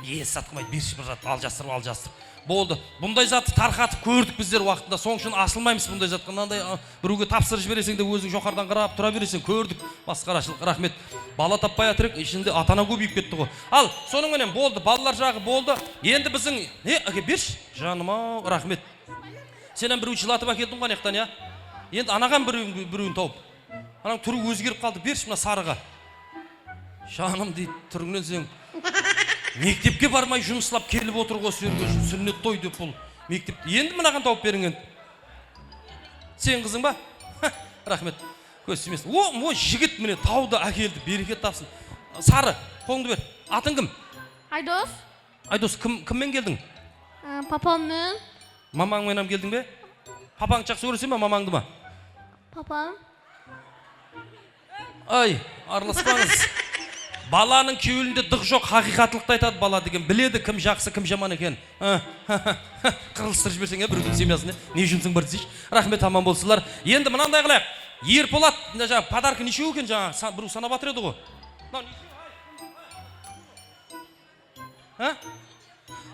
Сатқымайды, берші бір зат, ал жастыр. Болды. Бұндай затты тарқатып көрдік біздер уақытында. Соң үшін асылмаймыз бұндай затқа. Мынандай біруге тапсырып жібересің де өзің жоқардан қарап тұра бересің. Көрдік. Масқарашылық. Рахмет. Бала таппай атырық, ішінде ата-ана көбейіп кетті ғой. Ал, соның менен болды. Балалар жағы болды. Енді біздің берші. Жаным ау, рахмет. Сенен біреу жылатып әкелдің ғой аяқтан, я? Енді анаған біреуін тауып. Анаң түрі өзгеріп қалды. Берші мына сарыға. Жаным дейді, түріңнен сен мектепке бармай жұмыслап келіп отыр ғой сөрге, сүннет той деп бұл мектеп. Енді мынаған тауып беріңген. Сен қызың ба? Рахмет. Көз сүймесін. Жігіт міне тауды әкелді, берекет тапсын. Сары, қолыңды бер. Атың кім? Айдос, кіммен келдің? Папаммен. Мамаңмен келдің бе? Папаң жақсы көресен ба, мамаңды ма? Папам. Ай, араласпаңыз. Баланың кеуілінде дық жоқ, хақиқатылықты айтады бала деген. Біледі кім жақсы, кім жаман екен. Қырылыстырып жіберсең, біреудің семьясына не жұмсың бір дейші. Рахмет, аман болсылар. Енді мынандай қылайық. Ерболат, подарка нешеу екен жаңа, біреу санап атыр еді ғой.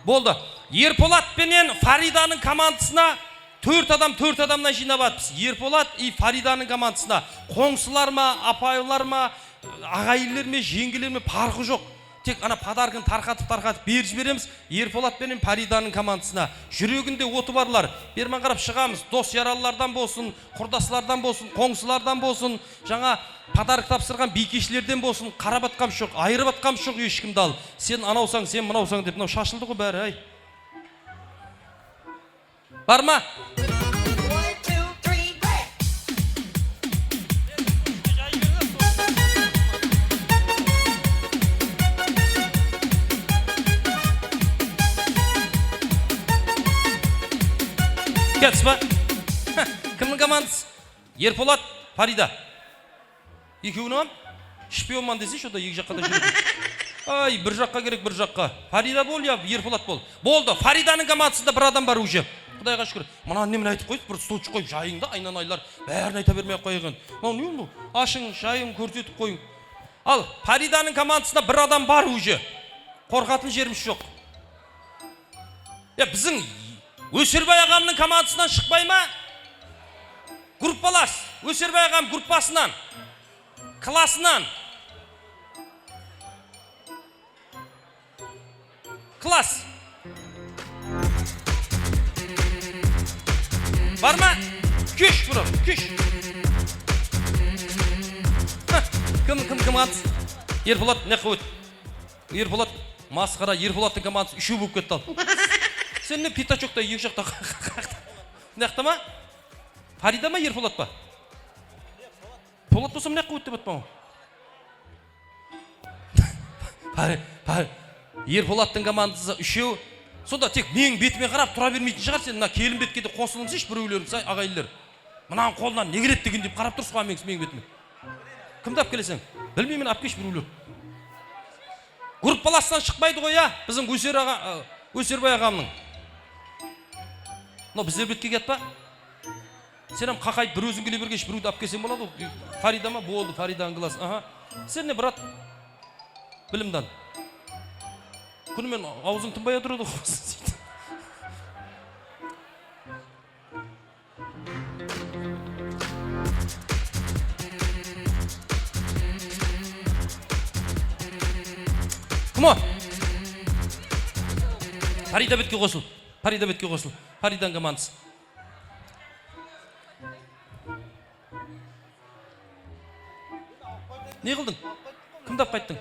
Болды. Ерболат пенен Фариданың командасына 4 адамнан жинап атпыз. Ерболат и Фариданың командасына қоңсылар ма, апайлар ма, ағайылар ме, жеңгелер ме, парқы жоқ. Тек ана подаркын тарқатып беріп жібереміз. Ерболат пенен Фариданың командасына. Жүрегінде оты барлар. Бермен қарап шығамыз. Дос яралылардан болсын, құрдасылардан болсын, қоңсылардан болсын, жаңа подарк тапсырған бейкешілерден болсын, қарап атқам жоқ, айырып атқам жоқ ешкімді ал. Сен анаусаң, сен мынаусаң деп, мынау шашылды ғой бәрі, ай. Бар ма? Кетсі ба? Кімнің командасы? Ерболат, Фарида. Екеуін ам? Шпионман десе, шода екі жаққа да жүреді. Ай, бір жаққа керек, бір жаққа. Фарида бол, я Ерболат бол. Болды, Фариданың командасында бір адам бар уже. Құдайға шүкір. Мынаны немен айтып қойып, бір столчы қойып жайыңда, айнан айлар бәрін айта бермей қойған. Не ол? Ашың, жайың көрсетіп қойың. Ал, Фариданың командасында бір адам бар уже. Қорқатын жеріміз жоқ. Біздің Өсербай ағамның командасынан шықпай ма? Группалас. Өсербай ағам группасынан, классынан. Класс. Бар ма? Күш, бұрым, күш. Кім командасы? Ерболат, не қойды? Ерболат, масқара, Ерболаттың командасы үшеу болып кетті ал. Сен не пятачокта, екі жақта неқта ма? Фарида ма, Ерболат па? Болат болсам не қойды деп атпау? Ерболаттың командасы үшеу. Сонда тек менің бетіме қарап тұра бермейтін шығар, сен мына келін беткеде қосылыңыз біреулеріңіз, ағайындылар. Мынаның қолынан не кереді деген деп қарап тұрсыз ғой менің бетіме. Кімді алып келесің? Білмеймін, алып келші біреулер. Группаластан шықпайды ғой, я? Біздің Өсербай ағамның. Но біздер бетке кет па? Сен қақайды бір өзің келе бергеш, біреуді алып келсең болады ғой. Фарида ма? Болды, Фарида аңғылас. Сен не, брат? Білімдан. Күнімен аузың тынбай отырады ғой. Кім о? Фарида бетке қосыл. Фарида бетке қосыл. Фариданың командасы. Не қылдың? Кімді алып қайттың?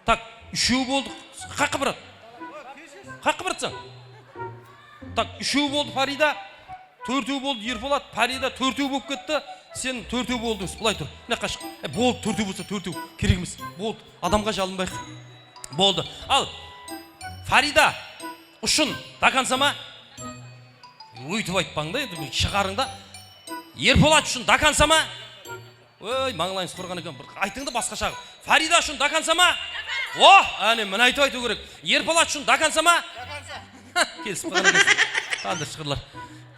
Так, үшеу болды. Қақы барады? Қақы барадсың? Так, үшеу болды Фарида, төртеу болды Ерболат, Фарида төртеу болып кетті. Сен төртеу болдыңыз. Бұлай тұр. Не қашық? Болды, төртеу болса төртеу. Керек емес. Болды. Адамға жалынбайық. Болды. Ал, Фарида ұшын дакансама. Өйтіп айтпаңда, шығарыңда. Ерболат үшін дакансама. Ой, маңлайыңыз құрған екен. Айтыңды басқаша. Фарида үшін дакансама. О, әне, мін айту керек. Ерболат үшін дакансама. Келісіп қалған екен. Қанды шығырлар.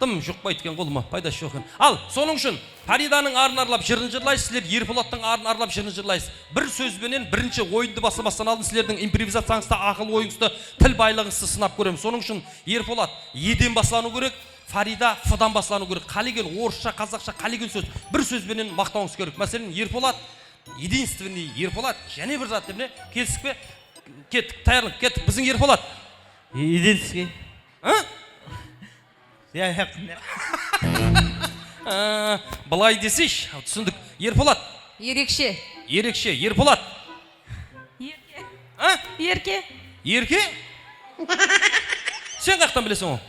Тым жұқпайды екен қолыма, пайдасы жоқ екен. Ал, соның үшін Фариданың арын аралап жырын жырлайсыз, сілер Ерболаттың арын аралап жырын жырлайсыз. Бір сөзбенен бірінші ойынды бастамастан алдын сілердің импровизацияңызды, ақыл ойыңызды, тіл байлығыңызды сынап көрем. Соның үшін Ерболат еден баслану керек, Фарида фыдан баслану керек. Қалеген орысша, қазақша қалеген сөз. Бір сөзбенен мақтауыңыз керек. Мәселен, Ерболат, единственный Ерболат, және бір зат деп не? Келсік пе? Кеттік, таярлық, кеттік. Біздің Ерболат. Единский. Былай десейш, түсіндік. Ерболат. Ерекше. Ерекше, Ерболат. Ерке. Ерке? Сен қақтан білесің ол?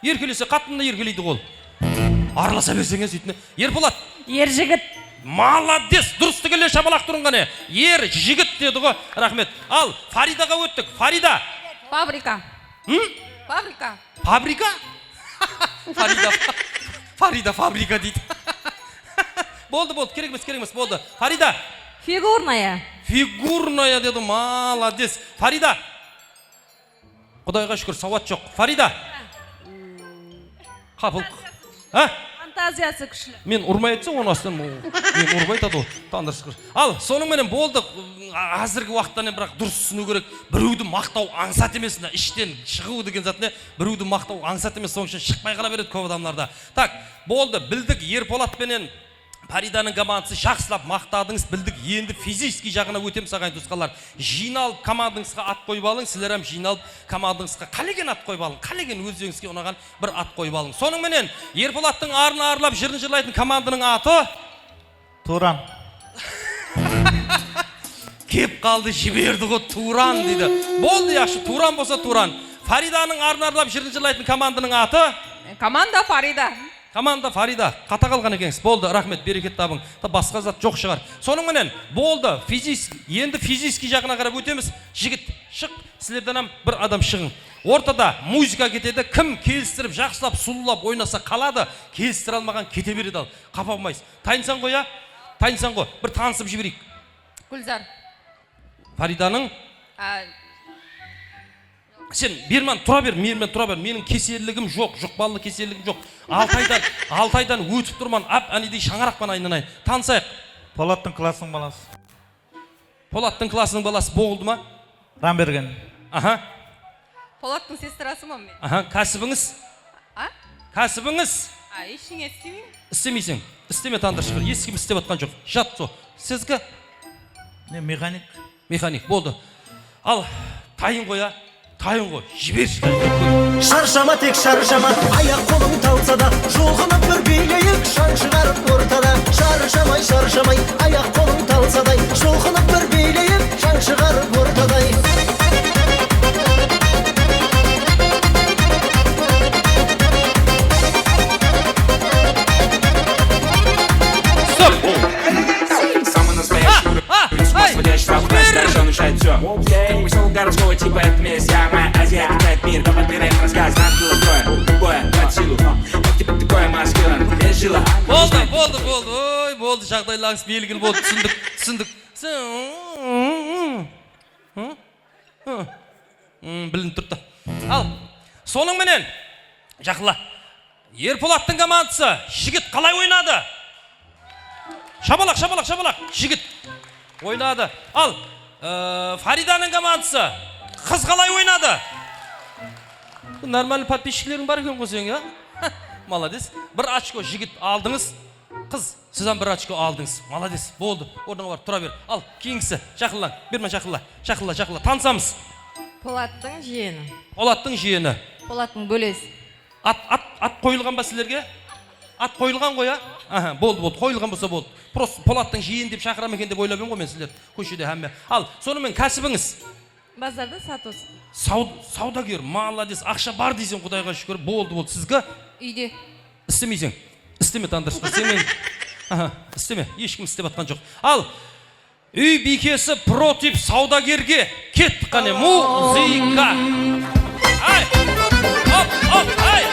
Еркелесе, қаттында еркелейді ол. Араласа берсеңе сөйтіне. Ерболат. Ер жігіт. Маладес, дұрысты келе шабалақ тұрын ғане. Ер жігіт деді ғой, рахмет. Ал, Фаридаға өттік. Фарида. Фабрика. Фабрика. Фабрика? Фарида фабрика дейді. Болды, керек емес, болды. Фарида. Фигурная. Фигурная деді, маладес. Фарида. Құдайға шүкір, сауат жоқ. Фарида. Қапыл. Фантазиясы күшілі. Мен ұрмай етсің, оны астын мен ұрмай тады ол. Таңдар шүкір. Ал, соның менен болды. Азырғы уақыттан бірақ дұрыс түсіну керек. Біреуді мақтау аңсат емесіне, іштен шығу деген затына біреуді мақтау аңсат емес, соң үшін шықпай қала береді көп адамларда. Так, болды, білдік Ерболат пенен Фариданың командасы жақсылап мақтадыңыз, білдік. Енді физически жағына өтем сағайын тұсқалар. Жиналып командыңызға ат қойып алың, сілер әм жиналып командыңызға қалеген ат қойып алың, қалеген өздеріңізге ұнаған бір ат қойып алың. Соның менен Ерболаттың арына арылап жырын жырлайтын команданың аты Туран. Кеп қалды, жіберді ғой, Туран дейді. Болды яқшы, Туран болса Туран. Фариданың арына арылап жырын жырлайтын команданың аты Команда Фарида. Команда Фарида. Қата қалған екенсіз. Болды, рахмет, берекет табың. Басқа зат жоқ шығар. Соның менен болды, енді физически жағына қарап өтеміз. Жігіт, шық, сілерден бір адам шығын. Ортада музыка кетеді, кім келістіріп, жақсылап, сұлулап ойнаса қалады, келістір алмаған кете береді ал. Қапа болмайсыз. Тайынсан ғой, я? Тайынсан ғой, бір танысып жіберейік. Гүлзар. Фариданың? Сен бермен тұра бер, менің кеселігім жоқ, жұқпалы кеселігім жоқ. 6 айдан өтіп тұрман, әнедей шаңарақпан айнанайын. Танысайық. Полаттың классының баласы. Полаттың классының баласы болды ма? Рамберген. Полаттың сестрасы ма мен? Кәсібіңіз? Кәсібіңіз? Ешіңе істемеймін. Істемейсің. Істеме тандыршығыр. Ешкім істеп атқан жоқ. Жат со. Сізгі? Не, механик. Механик болды. Ал, тайын қоя. Тайын қой. Жіберші. Шаршама тек шаршама, аяқ қолың талса да, жолғынып бір билейік, шаң шығарып ортада. Шаршамай шаршамай, аяқ қолың талса да, жолғынып бір билейік, шаң шығарып ортада. Самый настоящий восходящий страх, что нарушает все. Вышел городского типа, это месть, я моя Азия, опять мир, да подбираем рассказ, наш был устроен, боя, под силу, как тебе такое маскиран, без жила. Болды, ой, болды, жағдайларыңыз белгілі болды, түсіндік. Білініп тұрды. Ал, соның менен, жақыла, Ерболаттың командасы, жігіт қалай ойнады? Шабалақ, жігіт ойнады. Ал, Фариданың командасы, қыз қалай ойнады? Нормальный подписчиклерің бар екен ғой сен, а? Молодец. Бір очко жігіт алдыңыз, қыз, сізден бір очко алдыңыз. Молодец, болды. Орныңа бар, тұра бер. Ал, кейінгісі, жақылаң, берме жақыла. Танысамыз. Полаттың жиені. Полаттың жиені. Полаттың бөлесі. Ат қойылған ба сілерге? Ат қойылған ғой, а? Болды, қойылған болса болды. Просто Полаттың жиен деп шақырам екен деп ойлап ғой мен сілер. Көшеде әмме. Ал, сонымен кәсібіңіз? Базарда сатусы. Саудагер, молодец. Ақша бар дейсің, Құдайға шүкір. Болды. Сізгі? Үйде. Істемейсің. Істеме тандыршқа. Сенің. Істеме. Ешкім істеп атқан жоқ. Ал, үй бикесі против саудагерге. Кет қане, музыка. Ай! Оп, ай!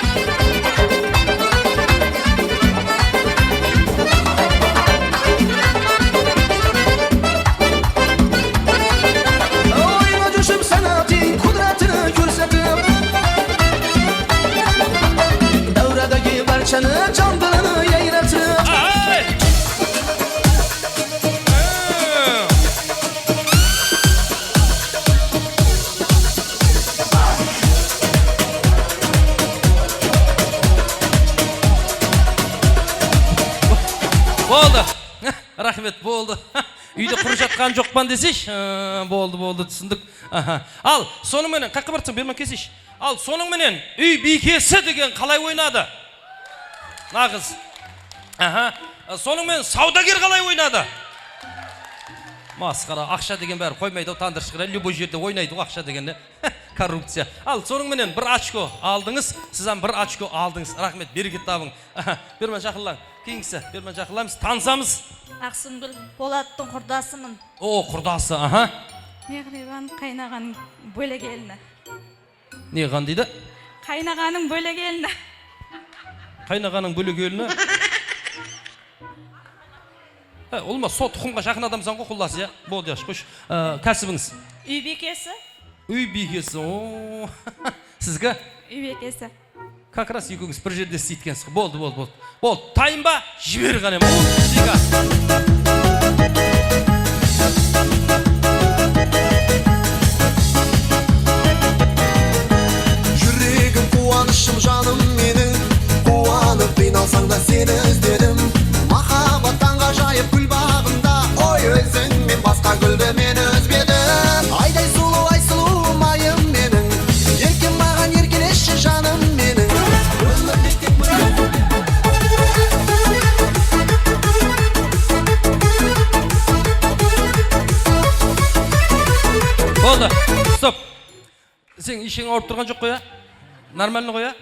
Oyuna düşüp sanatın kudretini görsetip, davradaki barçanı candılını yayratip. Ай! Болды. Рахмет, болды. Үйде құры жатқан жоқпан десеш? Болды, түсіндік. Ал, соның менен, қаққа барсың, берма кесеш. Ал, соның менен, үй бикесі деген қалай ойнады? Нағыз. Соның менен, саудагер қалай ойнады? Масқара, ақша деген бәрі қоймайды, тандыршықыра, любой жерде ойнайды, ақша дегенде. Коррупция. Ал, соның менен, бір очко алдыңыз, сізден бір очко алдыңыз. Рахмет, берекет табың. Бермен жақылаң. Кейінгісі, бермен жақыламыз, танысамыз. Ақсынгүл, Полаттың құрдасымын. О, құрдасы, Мехрибан қайнағаның бөлегеліні. Не қандайды? Қайнағаның бөлегеліні. Қайнағаның бөлегеліні? Олма, со тұқымға жақын адамсан ғой, құлласы, я? Болды, яш, қош. Кәсібіңіз? Үй бекесі. Үй бекесі, о. Сізгі? Үй бекесі. Как раз екіңіз бір жерде істейткенсіз. Болды. Болды, тайым ба? Жібер ғане. Музыка. Жүрегім қуанышым жаным менің, қуанып қиналсаң да сені іздедім. Махаббаттан ғажайып гүл бағында, ой өзіңмен басқа гүлді мен үзбедім. Айдай сұлу, ай сұлу майым менің, еркем маған еркелеші жаным менің. Болды, стоп. Сен ешең ауырып тұрған жоқ қоя? Нормально қоя?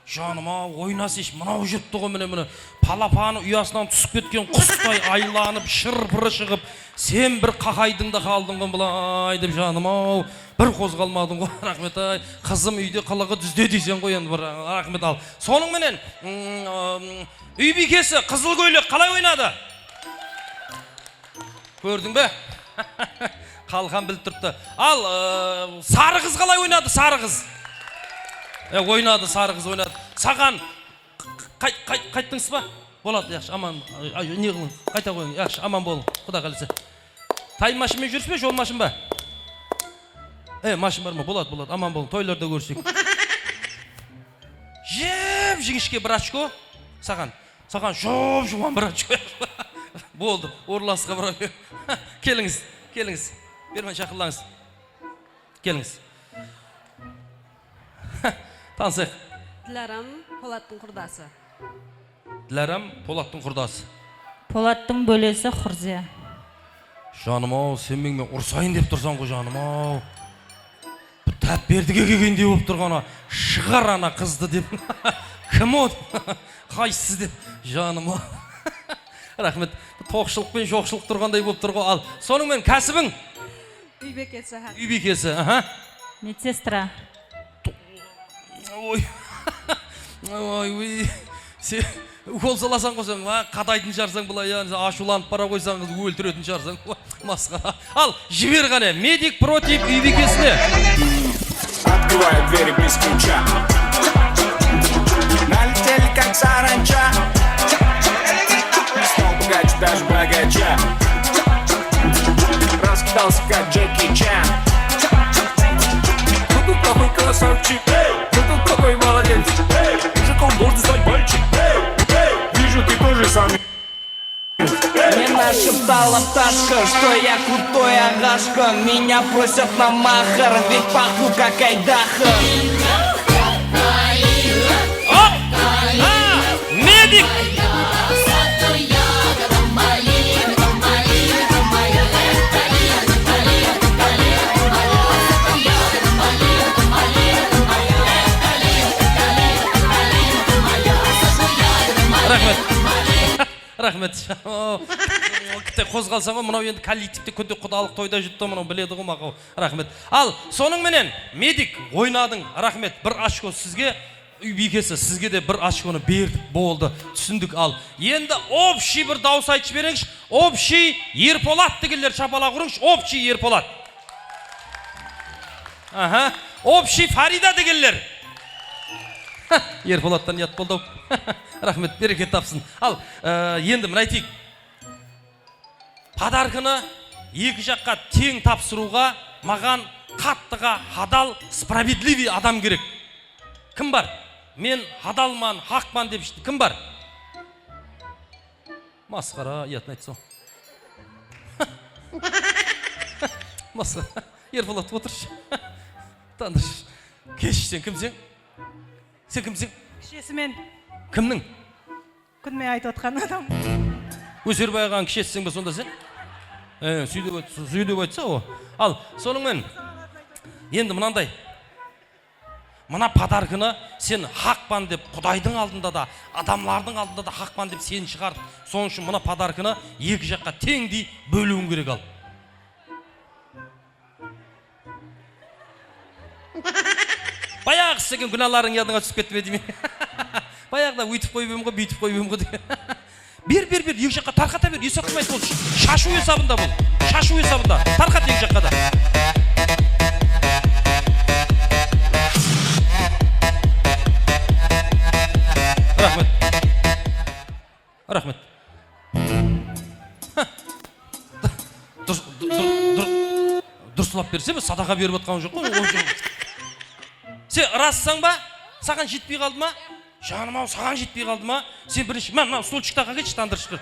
Жаным, ойнасеш, мынау жүртті ғой міне. Палапаны ұясынан түсіп кеткен құстай айланып, шыр-пыры шығып, сен бір қақайдың да қалдың ғой бұлай деп жаным, бір қозғалмадың ғой, рахмет ай. Қызым үйде қылығы дүзде дейсен ғой енді, рахмет ал. Соның менен, үй бикесі қызыл көйлек қалай ойнады? Көрдің бе? Қалған біліп тұрды. Ал, сары қыз қалай ойнады, сары қыз? Ойнады, сары қыз ойнады. Саған қайттыңыз ба? Болады, яқшы, аман. Не қылың, қайта қойың, яқшы, аман болың. Құда қалысы. Тайм машинмен жүріс бе, жол машин ба? Машин бар ма? Болады, аман болың. Тойларда көрсек. Жеп, жіңішке бір очко. Саған жуан бір açıyor. Болды, орыласқа бұра бер. Келіңіз. Бермен шақырлаңыз. Келіңіз. Танысайық. Диларам Полаттың құрдасы. Диларам Полаттың құрдасы. Полаттың бөлесі Құрзия. Жаным ау, сен мен ұрсайын деп тұрсан ғой жаным ау. Тәп бердіге келгенде болып тұрғана шығар ана қызды деп. Кім о? Қайсыз деп жаным ау. Рахмет. Тоқшылық пен жоқшылық тұрғандай болып тұр ғой. Ал соныңмен кәсібің? Үйбекесі. Үйбекесі, аха. Медсестра. Ой. Сен укол саласаң қойсаң, қадайтын жарсаң бұлай, ашуланып бара қойсаңыз өлтіретін жарсаң. Масқара. Ал жібер ғане. Медик против үйбекесіне. Открываю двери без ключа. Налетели как саранча. Стал богаче даже богача. Раскидался как Джеки Чан. Кто тут такой красавчик? Кто тут такой молодец? Мужиком должен стать мальчик. Вижу, ты тоже самый. Мне нашептала пташка, что я крутой агашка. Меня просят на махар, ведь пахну как айдаха. Медик! Рахмет. Кітте қозғалса ғой, мұнау енді коллективте күнде құдалық тойда жүтті, мұнау біледі ғой мақау. Рахмет. Ал, соның менен, медик ойнадың, рахмет. Бір ашко сізге, үйбекесі, сізге де бір ашконы бердік, болды, түсіндік. Ал, енді общий бір дауыс айтшы беріңш, общий Ерполат дегендер шапала құрыңш, общий Ерполат. Аха, общий Фарида дегендер. Ерполаттан ят болды. Рахмет, берекет тапсын. Ал, енді мына айтайық. Подарканы екі жаққа тең тапсыруға маған қаттыға адал, справедливый адам керек. Кім бар? Мен адалман, хақман деп ішті. Кім бар? Масқара, етін айтсау. Масқара, Ерболат отыршы. Тандыршы. Кеш, сен кімсің? Сен кімсің? Кішесі мен. Кімнің? Күнме айтып отқан адам. Өсербай ағаның кішесісің бе сонда сен? Сүйдеп айтса о. Ал, соныңмен, енді мынандай, мына подаркыны сен хақпан деп Құдайдың алдында да, адамлардың алдында да хақпан деп сен шығарды. Соның үшін мына подаркыны екі жаққа теңдей бөлуің керек ал. Баяғы істеген күнәларың ядыңа түсіп кетті ме деймін. Баяғыда өйтіп қойып ем ғой, бүйтіп қойып ем ғой деген. Бер, екі жаққа тарқата бер, есі қылмайды бол. Шашу есабында бол. Шашу есабында. Тарқат екі жаққа да. Рахмет. Дұрсылап берсе бе, садаға беріп отқан жоқ қой. Сен рассаң ба? Саған жетпей қалды ма? Жаным ау, саған жетпей қалды ма? Сен бірінші, мына столчықтаға кетші, тандыршқыр.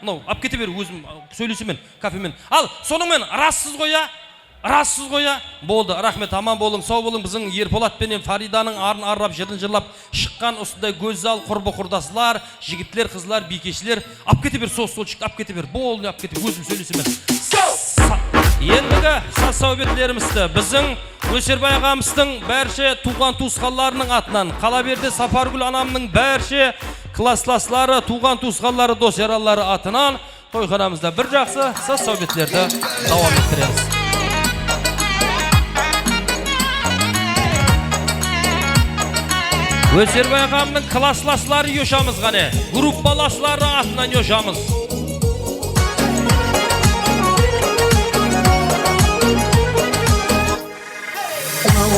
Мынау, ап кете бер, өзім сөйлесімен, кафемен. Ал, сонымен рассыз қоя, болды. Рахмет, аман болың, сау болың. Біздің Ерполат пенен Фариданың арын аррап, жерден жырлап шыққан осындай көззал, құрбы құрдасылар, жігітлер, қызлар, бикешілер. Ап кете бер, сол столчықты ап кете бер, болды, ап кете бер, өзім сөйлесімен. Ендігі саубетлерімізді біздің Өсербай ағамыздың бәрше туған туысқанларының атынан, Қалаберді Сапаргүл анамның бәрше классластары, туған туысқанлары, дос яралары атынан тойханамызда бір жақсы саубетлерді давам еттіреміз. Өсербай ағамның классластары йошамыз ғане, группаластары атынан йошамыз.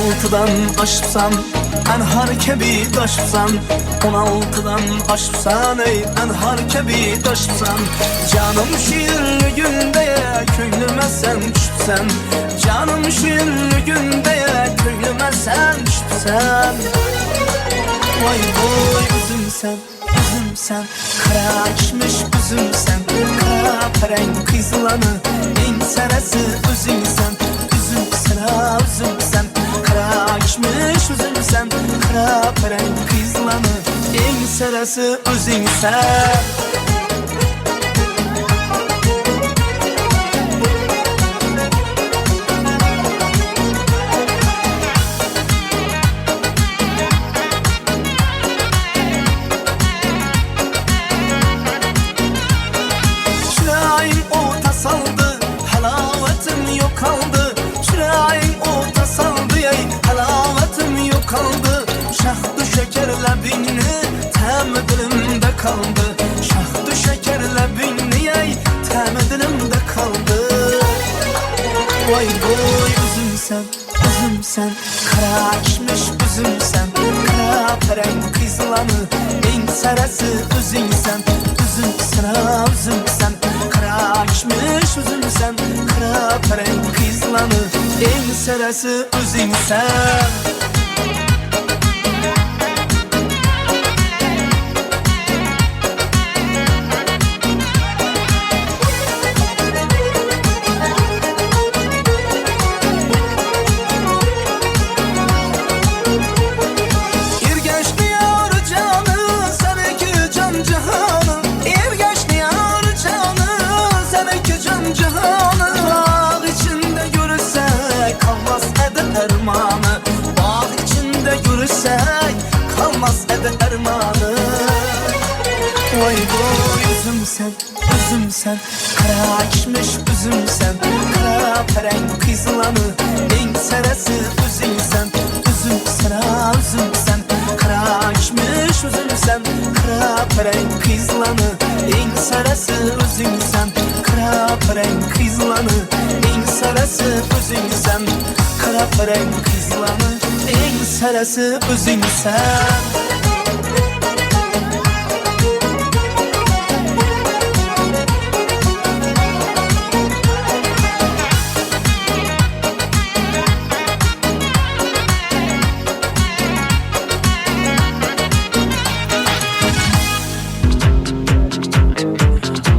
Altıdan aşıpsan, enhar kebi taşıpsan 16'dan aşıpsan, ey enhar kebi taşıpsan Canım şiirli gündeye, köylüme sen düşüpsen Canım şiirli gündeye, köylüme sen düşüpsen Vay boy üzüm sen, üzümsen, kara kişmiş üzümsen, kara peren kızılanı, en sarası üzümsen, üzüm sıra üzümsen, kara kişmiş üzümsen, kara peren kızılanı, en sarası üzümsen. Kaldı şahtı şekerle binni ay temi dilimde kaldı. Vay boy üzümsen, üzümsen, kara kişmiş üzümsen, kara peren kızılanı, en sarası üzümsen, üzüm sıra üzümsen, kara kişmiş üzümsen, kara peren kızılanı, en sarası üzümsen. Vay boy üzümsen, üzümsen, kara kişmiş üzümsen, kara peren kızılanı, en sarası üzümsen, üzüm sıra üzümsen, kara kişmiş üzümsen, kara peren kızılanı, en sarası üzümsen, kara peren kızılanı, en sarası üzümsen, kara peren kızılanı, en sarası üzümsen.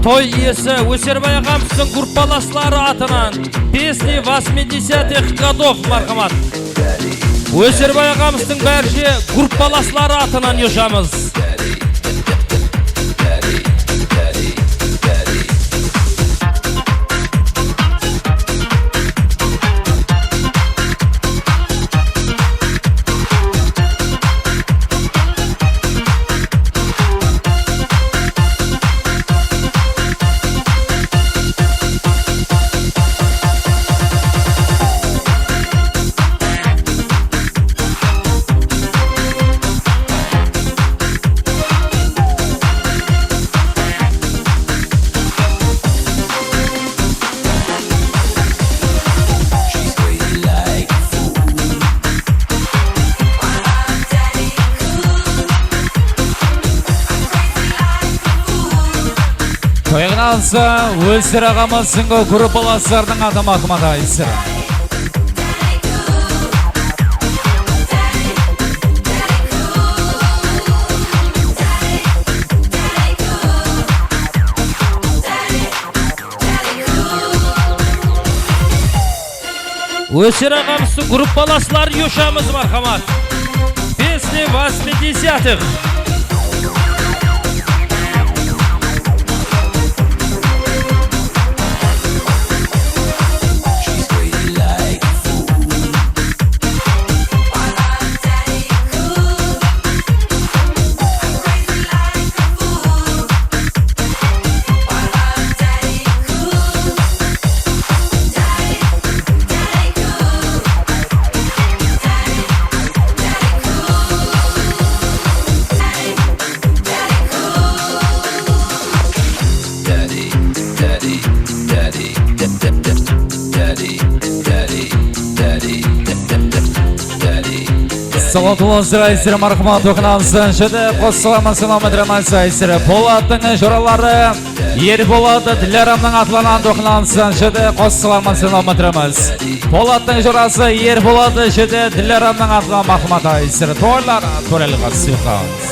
Toy iyisi Öserbay ağamыздың группаласлары атынан песни 80-х годов мархамат. Öserbay ağamыздың бәрше группаласлары атынан yoşamız. Toyğınansa Öser ağamыздың группаластарының аты Махмат Айсыр. Öser ağamыздың группаласлары yoşamız marhamat. Песни 80-х. Салатулы Айсыр мархамат оқынамсын. Шыды қосылама саламатрамасы Айсыр. Полаттың жоралары ер болады. Діларамның атланан оқынамсын. Шыды қосылама саламатрамыз. Полаттың жорасы ер болады. Шыды Діларамның атланан Махмат Айсыр. Тойлар көреліға сүйқамыз.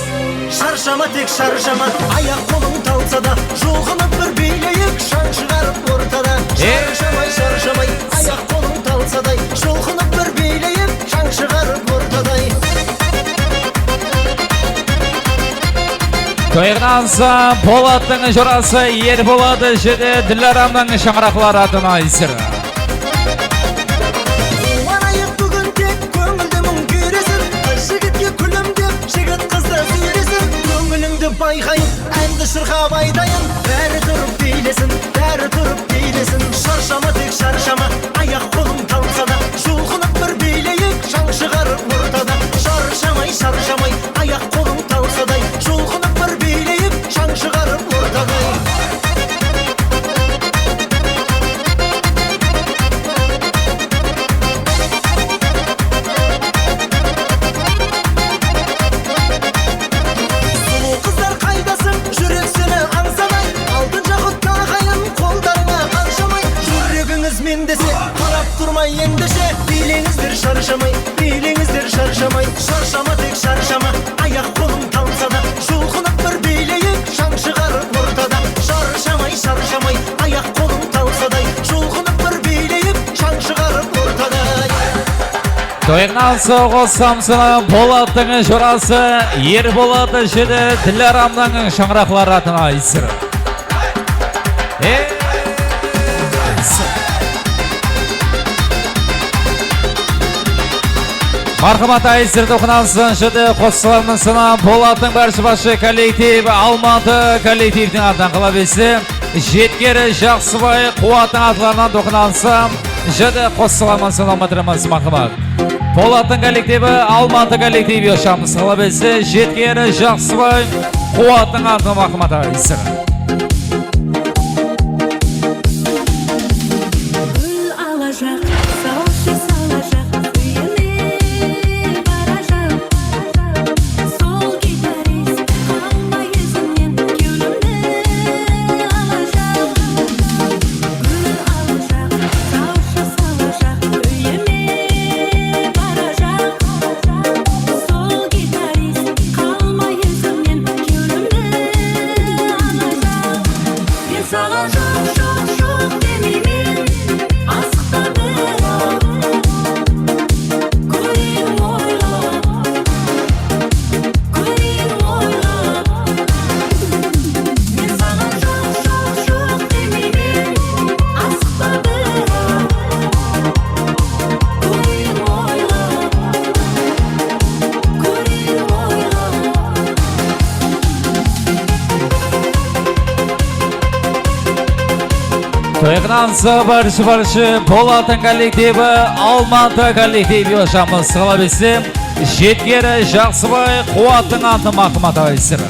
шаршама тек шаршама, аяқ қолың талса да жұлқынып бір билейік, шаң шығарып ортада. Шаршамай шаршамай, аяқ қолың талса да жұлқынып бір билейік, шаң шығарып ортадай. Тойғынан соң Болаттың жорасы Ерболат жеді Дилярамның шаңырақлары атына айсыр. Марайық бүгін тек көңілді мұң көресің, қыз жігітке күлімдеп, жігіт қызды сүйресің. Көңіліңді байқайын, әнді шырқап айтайын, бәрі тұрып билесін, бәрі тұрып билесін. Шаршама тек шаршама, аяқ қолың талса да жұлқынып бір билейік, шаң шығарып ортада. Шаршамай шаршамай, аяқ қолың талса да жұлқынып бір билейік, шаң шығарып ортада. Сұлу қыздар қайдасың, жүрек сені аңсамай, алтын жақұт тағайын, қолдарыңа қаншамай. Жүрегіңіз мен десе, қарап тұрмай ендеше, билеңіздер шаршамай, билеңіздер шаршамай. Шаршама тек шаршама, аяқ қолың талса да жұлқынып бір билейік, шаң шығарып ортада. Шаршамай шаршамай, аяқ қолың талса да жұлқынып бір билейік, шаң шығарып ортада. Тойғынан соң қоссам сыны Болаттың жорасы Ерболат жеді Дилярамның шаңырақлары атына айсыр. Мархамат айсыр тоқынан соң жеді қоссаларының сыны Болаттың бәрші коллектив Алматы коллективдің атынан қыла бесі Жеткері Жақсыбай Қуаттың атларынан тоқынан соң жеді қоссаларының сыны Алматырамыз Мархамат. Болаттың коллективі Алматы коллективі шамыз қыла бесі Жеткері Жақсыбай Қуаттың атынан Мархамат айсыр. Тойғынан соң баршы Болаттың коллективі Алматы коллективі шамыз қыла бесі Жеткері Жақсыбай Қуаттың аты Мархамат айсыр.